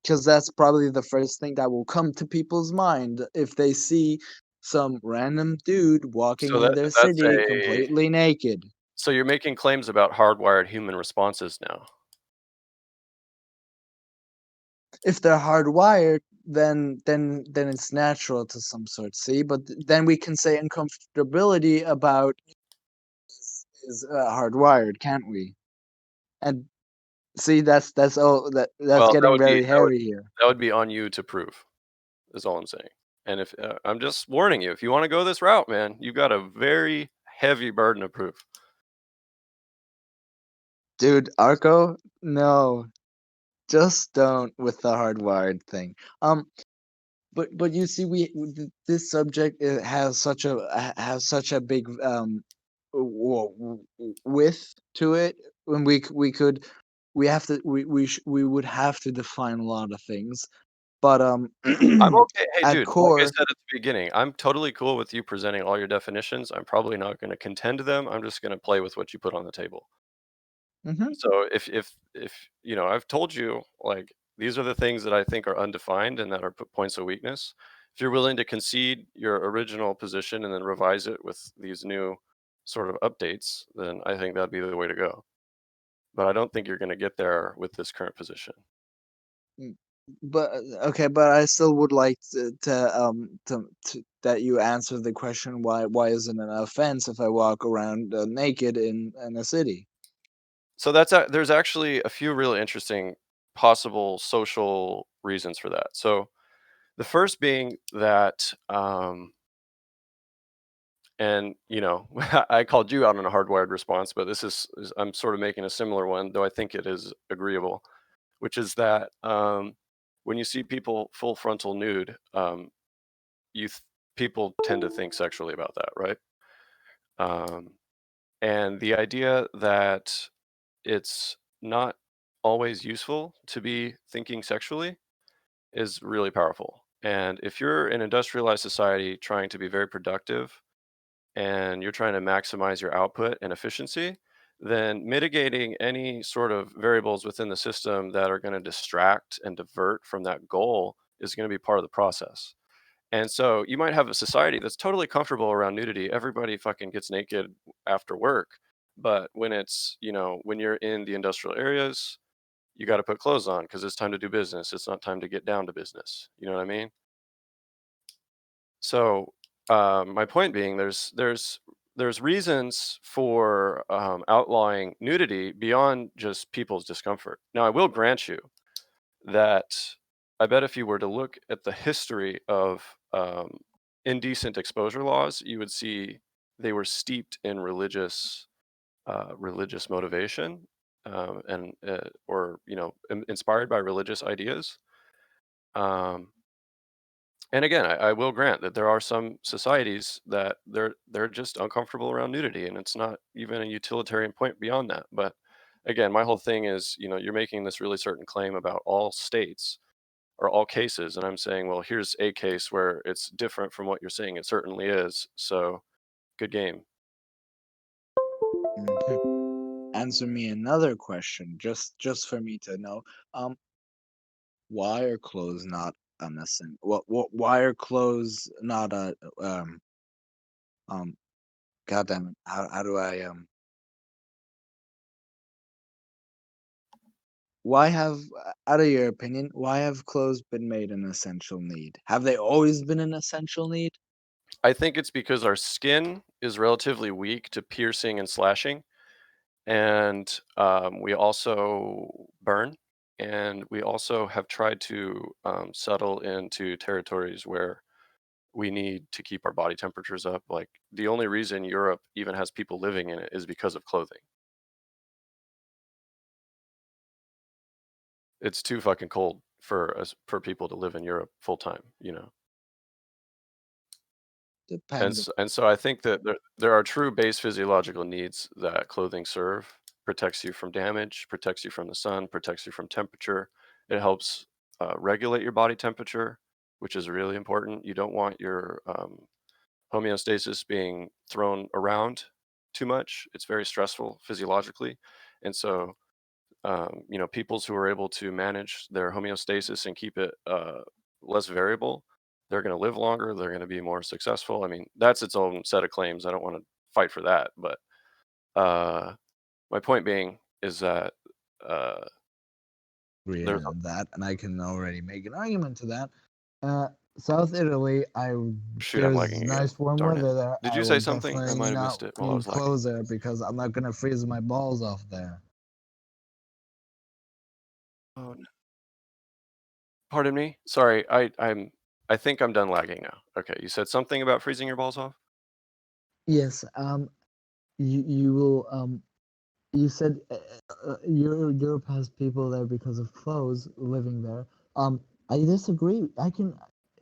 because that's probably the first thing that will come to people's mind if they see some random dude walking So in their that's city a completely naked. so you're making claims about hardwired human responses now. If they're hardwired, then it's natural to some sort. See, but then we can say uncomfortability about is hardwired, can't we? And see, that's Well, that getting would be very hairy here. that would be on you to prove. Is all I'm saying. And if I'm just warning you, if you want to go this route, man, you got a very heavy burden of proof. Dude, Arco, no, just don't with the hardwired thing. But you see, this subject has such a big width to it. When we could we have to we would have to define a lot of things. But I'm okay. Hey, at dude, like I core, said at the beginning, I'm totally cool with you presenting all your definitions. I'm probably not going to contend to them. I'm just going to play with what you put on the table. hmm So if I've told you like these are the things that I think are undefined and that are points of weakness. If you're willing to concede your original position and then revise it with these new sort of updates, then I think that'd be the way to go. But I don't think you're going to get there with this current position. but okay, but I still would like to that you answer the question, why isn't it an offense if I walk around naked in a city? So there's actually a few really interesting possible social reasons for that. So the first being that, and I called you out on a hardwired response, but I'm sort of making a similar one, though I think it is agreeable, which is that when you see people full frontal nude, you th- people tend to think sexually about that, right? Um, and the idea that it's not always useful to be thinking sexually is really powerful. And if you're an industrialized society trying to be very productive and you're trying to maximize your output and efficiency, then mitigating any sort of variables within the system that are going to distract and divert from that goal is going to be part of the process. And so you might have a society that's totally comfortable around nudity. Everybody fucking gets naked after work. But when it's, when you're in the industrial areas, you got to put clothes on because it's time to do business. It's not time to get down to business. You know what I mean? So my point being, there's reasons for outlawing nudity beyond just people's discomfort. Now, I will grant you that I bet if you were to look at the history of indecent exposure laws, you would see they were steeped in religious motivation, and or inspired by religious ideas. Um, and again, I will grant that there are some societies that they're just uncomfortable around nudity, and it's not even a utilitarian point beyond that. But again, my whole thing is, you're making this really certain claim about all states or all cases, and I'm saying, well, here's a case where it's different from what you're saying. It certainly is. So, good game. Answer me another question, just for me to know. Why are clothes not unnecessary? Why are clothes not a God damn it! How do I Why have, out of your opinion, why have clothes been made an essential need? Have they always been an essential need? I think it's because our skin is relatively weak to piercing and slashing, and we also burn, and we also have tried to settle into territories where we need to keep our body temperatures up. Like, the only reason Europe even has people living in it is because of clothing. It's too fucking cold for people to live in Europe full time. And Depend. so I think that there are true base physiological needs that clothing serve. Protects you from damage, protects you from the sun, protects you from temperature. It helps regulate your body temperature, which is really important. You don't want your homeostasis being thrown around too much. It's very stressful physiologically. And so, peoples who are able to manage their homeostasis and keep it less variable, they're going to live longer. They're going to be more successful. I mean, that's its own set of claims. I don't want to fight for that. But uh, my point being is that uh, Agree there's on that, and I can already make an argument to that. Uh, South Italy, shoot, I'm there's lagging again. nice warm Darn it. weather there. Did I you will say something? I definitely might have not missed it while I need was lagging. clothes there because I'm not gonna freeze my balls off there. Oh, no. Pardon me. Sorry. I think I'm done lagging now. Okay. You said something about freezing your balls off? Yes. You will you said Europe has people there because of clothes living there. I disagree. I can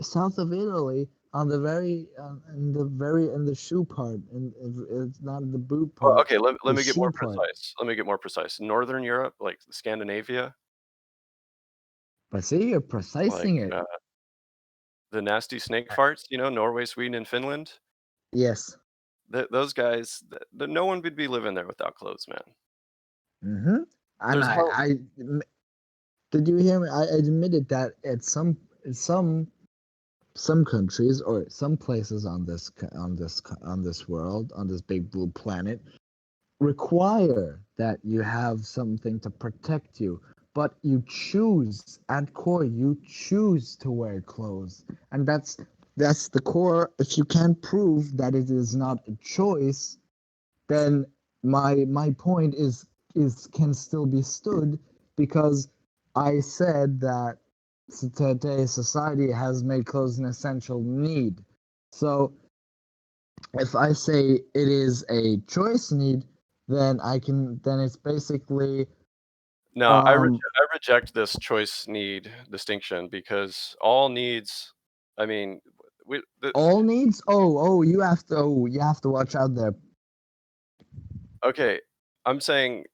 south of Italy on the very in the shoe part, and it's not the boot Well, part, okay, let the me get more shoe part. precise. Let me get more precise. Northern Europe, like Scandinavia, But see, you're like precising it. the nasty snake Uh, farts, Norway, Sweden, and Finland. Yes. Those guys, no one would be living there without clothes, man. Mm-hmm. And There's hope. did you hear me? I admitted that at some countries or some places on this world, on this big blue planet, require that you have something to protect you, but you choose at core, you choose to wear clothes, and that's the core. If you can't prove that it is not a choice, then my point is can still be stood, because I said that today's society has made clothes an essential need. So if I say it is a choice need, then it's basically No, um I reject this choice need distinction because all needs, I mean, all needs. You have to watch out there. okay, I'm saying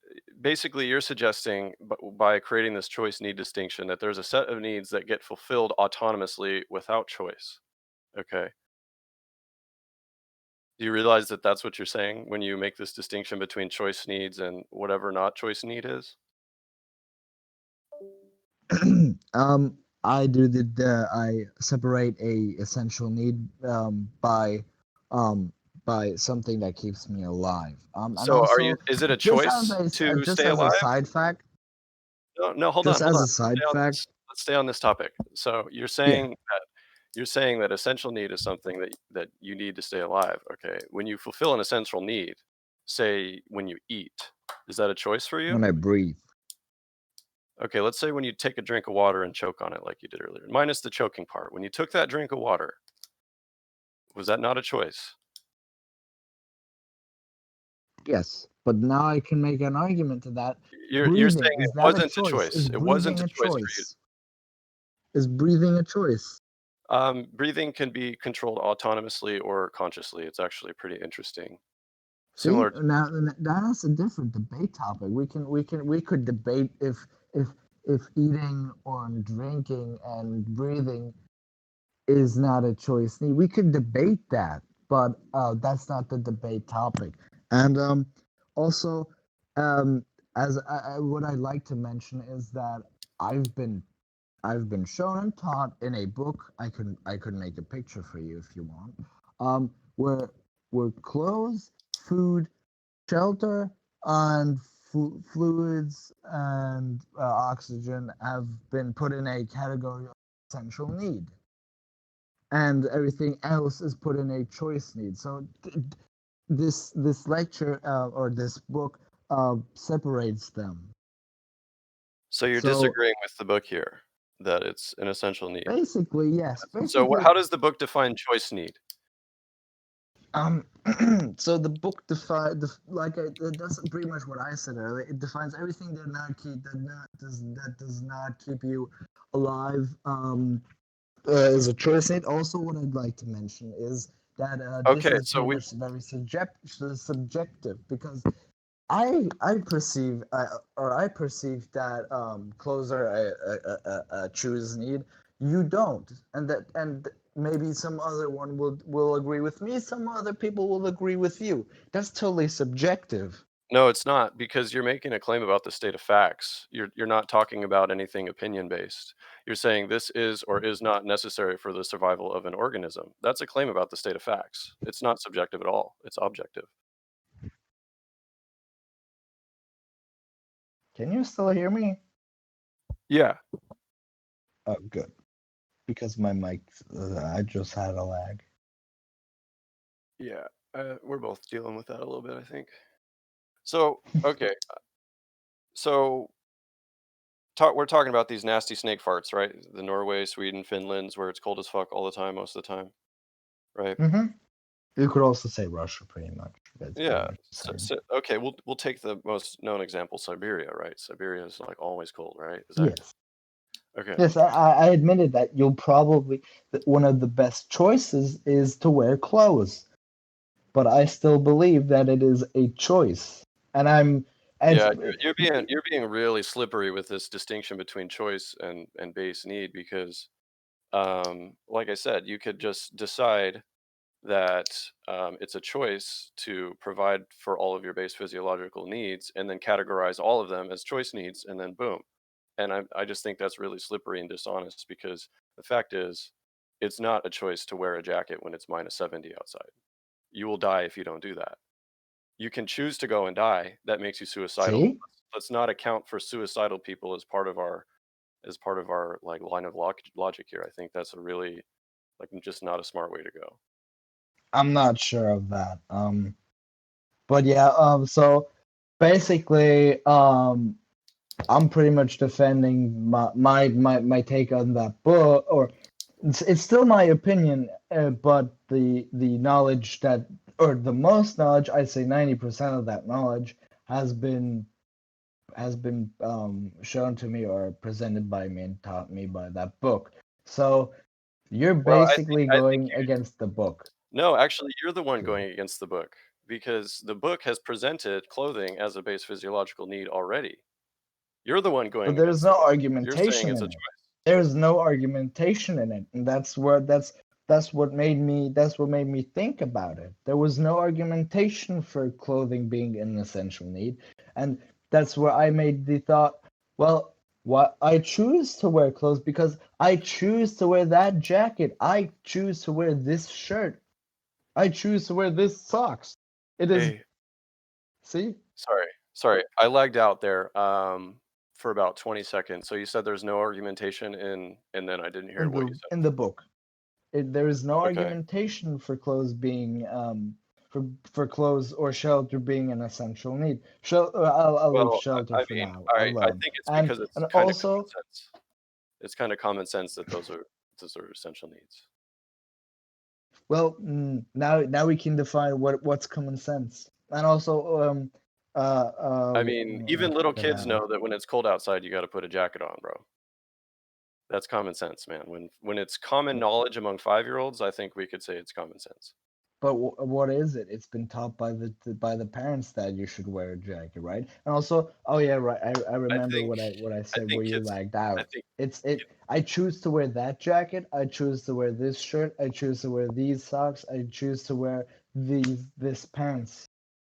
basically you're suggesting by creating this choice need distinction that there's a set of needs that get fulfilled autonomously without choice. Okay. Do you realize that that's what you're saying when you make this distinction between choice needs and whatever not choice need is? I do I separate a essential need by something that keeps me alive. And So also is it a choice to just stay as a alive? side fact, No, hold on, just hold as on. a side fact, Let's stay on this topic. So yeah. you're saying that essential need is something that you need to stay alive. Okay. When you fulfill an essential need, say when you eat, is that a choice for you? When I breathe, Okay, let's say when you take a drink of water and choke on it like you did earlier, minus the choking part. When you took that drink of water, was that not a choice? yes. But now I can make an argument to that. You're Breathing, saying is it that a wasn't a choice? Is choice. It wasn't breathing a a choice for you. choice? Is breathing a choice? Breathing can be controlled autonomously or consciously. It's actually pretty interesting. See, Similar to, now that's a different debate topic. We could debate if if eating or drinking and breathing is not a choice need. We could debate that, but that's not the debate topic. And also, um, as what I like to mention is that I've been I've been shown and taught in a book. I could make a picture for you if you want. Where clothes, food, shelter, and fluids and oxygen have been put in a category of essential need, and everything else is put in a choice need. So this lecture or this book separates them. so you're So disagreeing with the book here that it's an essential need. basically, yes. So Basically, how does the book define choice need? Um, so the book defines it does pretty much what I said earlier. It defines everything that does not keep you alive. As a choice need. Also, what I'd like to mention is that this Okay, is so pretty we much very subjective because I perceive that clothes are a choose need. You don't, and maybe some other one will agree with me. Some other people will agree with you. That's totally subjective. No, it's not because you're making a claim about the state of facts. You're not talking about anything opinion based. You're saying this is or is not necessary for the survival of an organism. That's a claim about the state of facts. It's not subjective at all. It's objective. Can you still hear me? Yeah. Oh, good. Because my mic, I just had a lag. Yeah. We're both dealing with that a little bit, I think. So, okay. So we're talking about these nasty snake farts, right? The Norway, Sweden, Finland's where it's cold as fuck all the time, most of the time, right? Mm-hmm. You could also say Russia, pretty much. That's pretty Yeah. much the same. Okay, we'll take the most known example, Siberia, right? Siberia is like always cold, right? Is that Yes. okay? Yes, I admitted that you'll probably that one of the best choices is to wear clothes, but I still believe that it is a choice, and I'm and Yeah, you're being really slippery with this distinction between choice and base need because, like I said, you could just decide that it's a choice to provide for all of your base physiological needs and then categorize all of them as choice needs and then boom. And I just think that's really slippery and dishonest because the fact is, it's not a choice to wear a jacket when it's minus 70 outside. You will die if you don't do that. You can choose to go and die. That makes you suicidal. see, Let's not account for suicidal people as part of our like line of logic here. I think that's a really like just not a smart way to go. I'm not sure of that. But yeah, so basically, I'm pretty much defending my take on that book, or it's still my opinion, but the knowledge that, or the most knowledge, I'd say 90% of that knowledge has been shown to me or presented by me and taught me by that book. So you're Well, basically I think going against the book. no, actually, you're the one Okay. going against the book because the book has presented clothing as a base physiological need already. You're the one But going there's against the no book. You're saying argumentation it's a in it. choice. There's no argumentation in it, and that's where that's that's what made me think about it. There was no argumentation for clothing being an essential need, and that's where I made the thought, well, what I choose to wear clothes because I choose to wear that jacket. I choose to wear this shirt. I choose to wear this socks. It is, Hey, see, sorry, I lagged out there for about 20 seconds. So you said there's no argumentation and then I didn't hear what you said. in the book. There is no Okay. argumentation for clothes being for clothes or shelter being an essential need. I'll leave Well, shelter I for mean, now I alone. think it's And because it's and kind of common also, sense. It's kind of common sense that those are essential needs. well, now we can define what's common sense. And also, I mean, even little what kids happened? know that when it's cold outside, you got to put a jacket on, bro. That's common sense, man. When it's common knowledge among 5-year-olds, I think we could say it's common sense. But what is it? It's been taught by the parents that you should wear a jacket, right? And also, oh yeah, right. I I remember think what I I said think where you kids lagged I out. think I choose to wear that jacket. I choose to wear this shirt. I choose to wear these socks. I choose to wear this pants,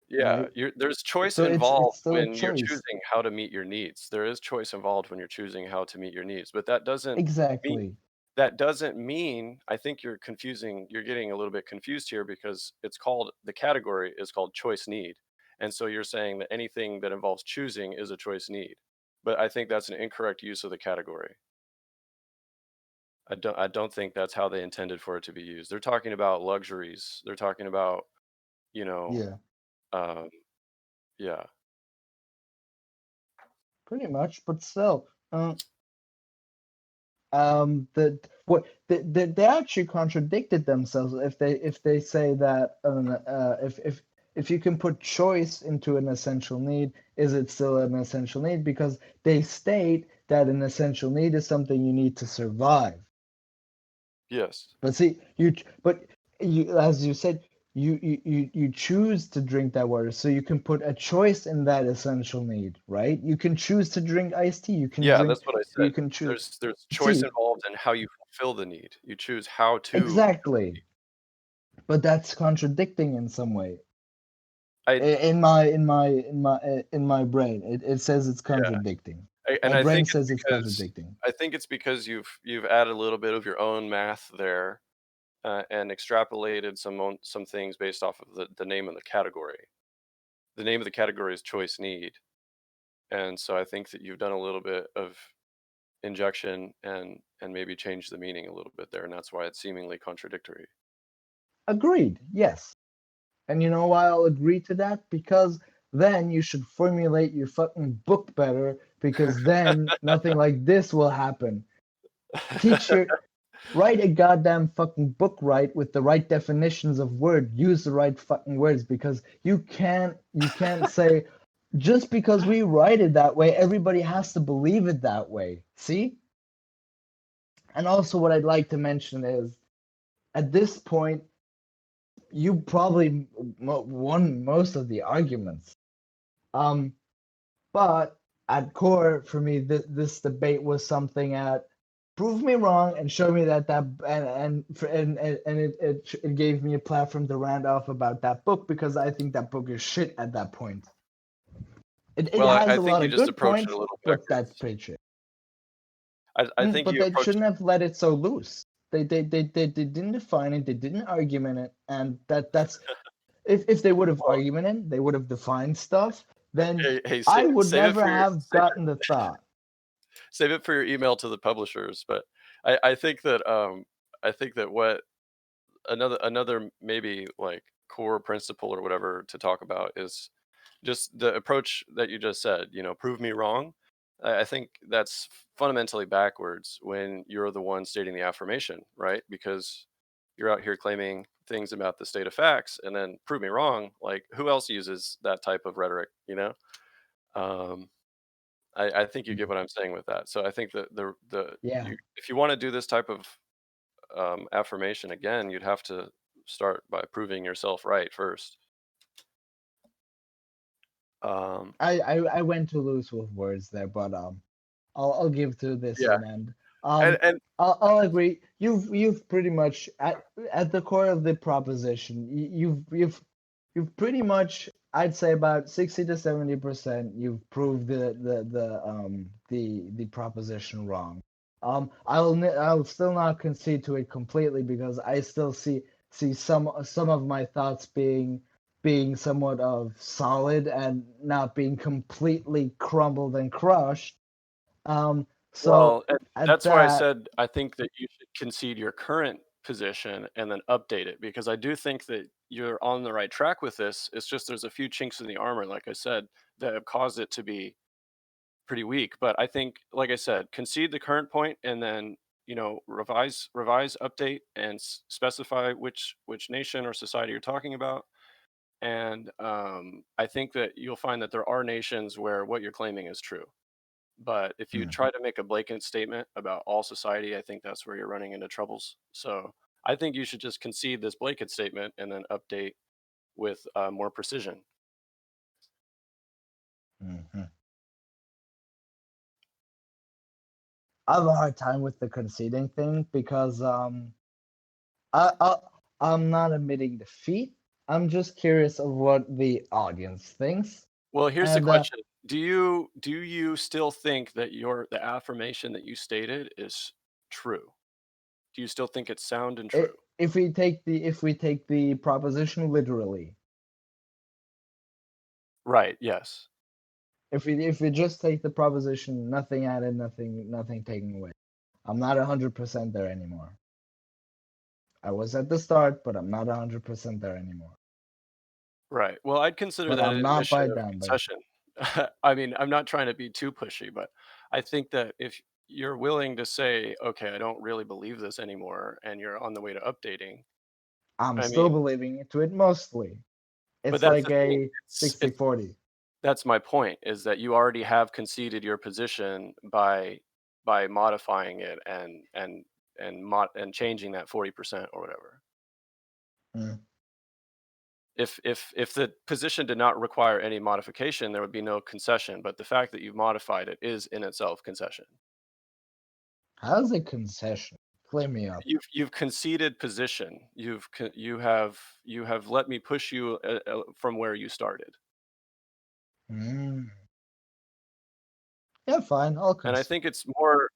yeah, right? there's choice So it's involved still a when you're choice. choosing how to meet your needs. There is choice involved when you're choosing how to meet your needs, but mean Exactly. that doesn't mean I think you're getting a little bit confused here because the category is called choice need. And so you're saying that anything that involves choosing is a choice need. But I think that's an incorrect use of the category. I don't think that's how they intended for it to be used. They're talking about luxuries. They're talking about, you know, Yeah, um, yeah. pretty much. But still, that what they actually contradicted themselves if they say that if you can put choice into an essential need, is it still an essential need? Because they state that an essential need is something you need to survive. Yes. But see, you as you said, you choose to drink that water, so you can put a choice in that essential need, right? You can choose to drink iced tea. Yeah, that's what I You said. can choose. There's choice See, involved in how you fulfill the need. You choose how to fulfill the exactly. But that's contradicting in some way. need. In my brain, it says it's Yeah. contradicting. And My I brain think says it's contradicting. it's because you've added a little bit of your own math there, and extrapolated some things based off of the name of the category. The name of the category is choice need, and so I think that you've done a little bit of injection and maybe changed the meaning a little bit there, and that's why it's seemingly contradictory. Agreed. Yes. And you know why I'll agree to that? Because then you should formulate your fucking book better, because then nothing like this will happen. Teach your Write a goddamn fucking book right with the right definitions of word. Use the right fucking words, because you can't say just because we write it that way, everybody has to believe it that way. See? And also what I'd like to mention is at this point you probably won most of the arguments. Um but at core for me this debate was something at prove me wrong and show me that it gave me a platform to rant off about that book, because I think that book is shit at that point. It Well, has I a think lot you of just good approached it a points, little but that's backwards. pretty shit. I think But you they approached shouldn't have let it so loose. They didn't define it, they didn't argument it, and that's if they would have well, argumented, they would have defined stuff, then hey, I would save it never for your have gotten the thought. save it for your email to the publishers. But I think that what another maybe like core principle or whatever to talk about is just the approach that you just said. Prove me wrong. I think that's fundamentally backwards when you're the one stating the affirmation, right? Because you're out here claiming things about the state of facts, and then prove me wrong. Like, who else uses that type of rhetoric? Um, I think you get what I'm saying with that. So I think that Yeah. if you want to do this type of affirmation again, you'd have to start by proving yourself right first. Um, I went too loose with words there, but I'll give to this yeah, an end. And I'll agree. You've pretty much at the core of the proposition. You've pretty much, I'd say, about 60 to 70%. You've proved the proposition wrong. I'll still not concede to it completely because I still see some of my thoughts being somewhat of solid and not being completely crumbled and crushed. So well, and at that's why I that, said I think that you should concede your current position and then update it, because I do think that you're on the right track with this. It's just there's a few chinks in the armor, like I said, that have caused it to be pretty weak. But I think, like I said, concede the current point and then revise, update, and specify which nation or society you're talking about. And I think that you'll find that there are nations where what you're claiming is true. But if you try to make a blanket statement about all society, I think that's where you're running into troubles. So I think you should just concede this blanket statement and then update with more precision. Mhm. I have a hard time with the conceding thing because I'm not admitting defeat. I'm just curious of what the audience thinks. Well, here's the And question. Do you still think that the affirmation that you stated is true? Do you still think it's sound and true? if we take the proposition literally, Right, yes. if we just take the proposition, nothing added, nothing taken away, I'm not 100% there anymore. I was at the start, but I'm not 100% there anymore. Right. Well, I'd consider But that I'm an not admission by of down by. concession. I mean, I'm not trying to be too pushy, but I think that if you're willing to say, okay, I don't really believe this anymore, and you're on the way to updating, I'm I still mean, believing into it mostly. but It's that's like the thing. a It's 60-40. that's my point, is that you already have conceded your position by modifying it and changing that 40% or whatever. Mm. If the position did not require any modification, there would be no concession. But the fact that you've modified it is in itself concession. How's a concession? Play me up. You've conceded position. You have let me push you from where you started. Mm. Yeah, fine. I'll And I concede. think it's more,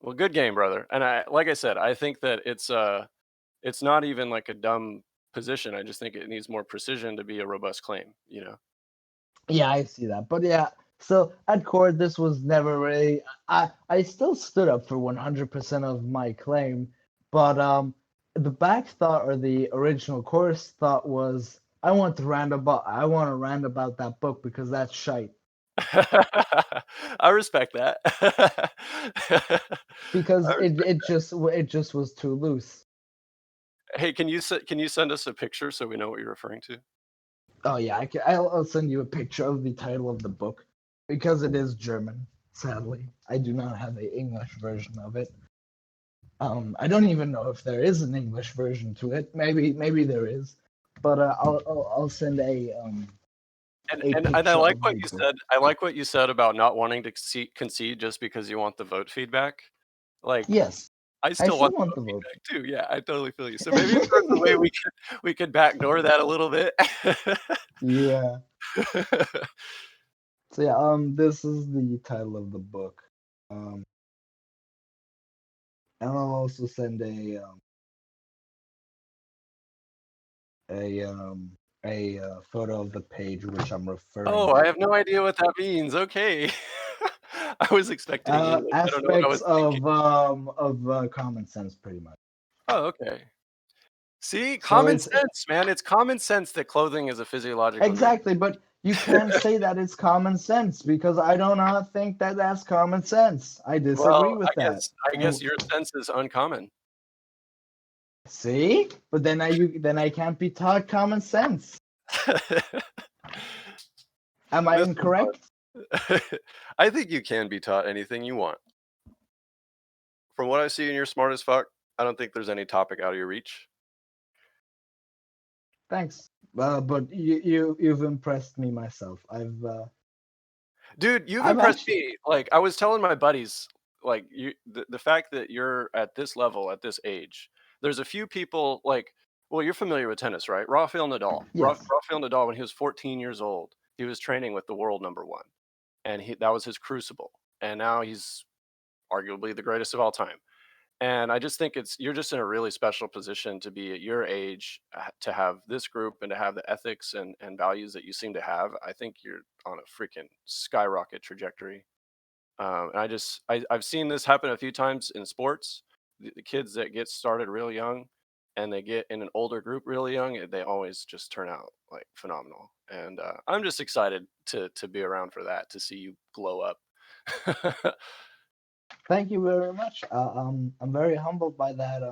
well, good game, brother. And like I said, I think that it's not even like a dumb position. I just think it needs more precision to be a robust claim. Yeah, I see that. But yeah, so at court, this was never really. I still stood up for 100% of my claim, but the back thought or the original course thought was I want to rant about that book because that's shite. I respect that. Because I respect it just was too loose. Hey, can you send us a picture so we know what you're referring to? Oh yeah, I'll send you a picture of the title of the book because it is German. Sadly, I do not have the English version of it. I don't even know if there is an English version to it. Maybe there is, but I'll send a And I picture like of what the you book. said. I like what you said about not wanting to concede just because you want the vote feedback. Like, Yes, I I still still want the want vote the vote. feedback too. Yeah, I totally feel you. So maybe if there's a way we could backdoor that a little bit. Yeah. So yeah, this is the title of the book. And I'll also send a um photo of the page which I'm referring Oh, I to. have no idea what that means. Okay. I was expecting English. I don't know what I Aspects was thinking. of common sense, pretty much. Oh, okay. See, So common it's sense, man. It's common sense that clothing is a physiological need. exactly, but you can't say that it's common sense because I do not think that that's common sense. I disagree Well, with that. I And guess your sense is uncommon. see, but then I can't be taught common sense. Am I This was incorrect? fun. I think you can be taught anything you want. From what I see, and you're smart as fuck. I don't think there's any topic out of your reach. Thanks. But you've impressed me myself. Dude, you've I've impressed actually me. Like, I was telling my buddies, like the fact that you're at this level at this age. There's a few people like, well, you're familiar with tennis, right? Rafael Nadal. Yes. Rafael Nadal, when he was 14 years old, he was training with the world number one, and that was his crucible. And now he's arguably the greatest of all time. And I just think you're just in a really special position to be at your age, to have this group and to have the ethics and values that you seem to have. I think you're on a freaking skyrocket trajectory. And I've seen this happen a few times in sports. The kids that get started real young and they get in an older group really young, they always just turn out like phenomenal. And I'm just excited to be around for that, to see you glow up. Thank you very much. I'm very humbled by that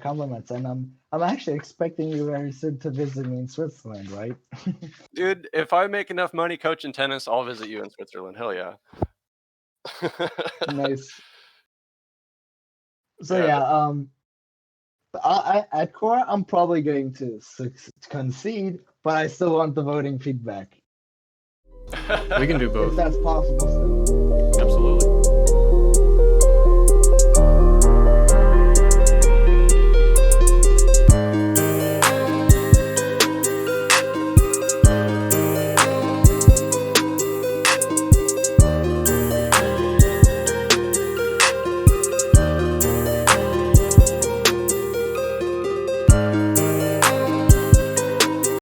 compliments, and I'm actually expecting you very soon to visit me in Switzerland, right? Dude, if I make enough money coaching tennis, I'll visit you in Switzerland. Hell yeah. Nice. So Yeah. I at core I'm probably going to concede, but I still want the voting feedback We can do if both. that's possible. Still. Absolutely.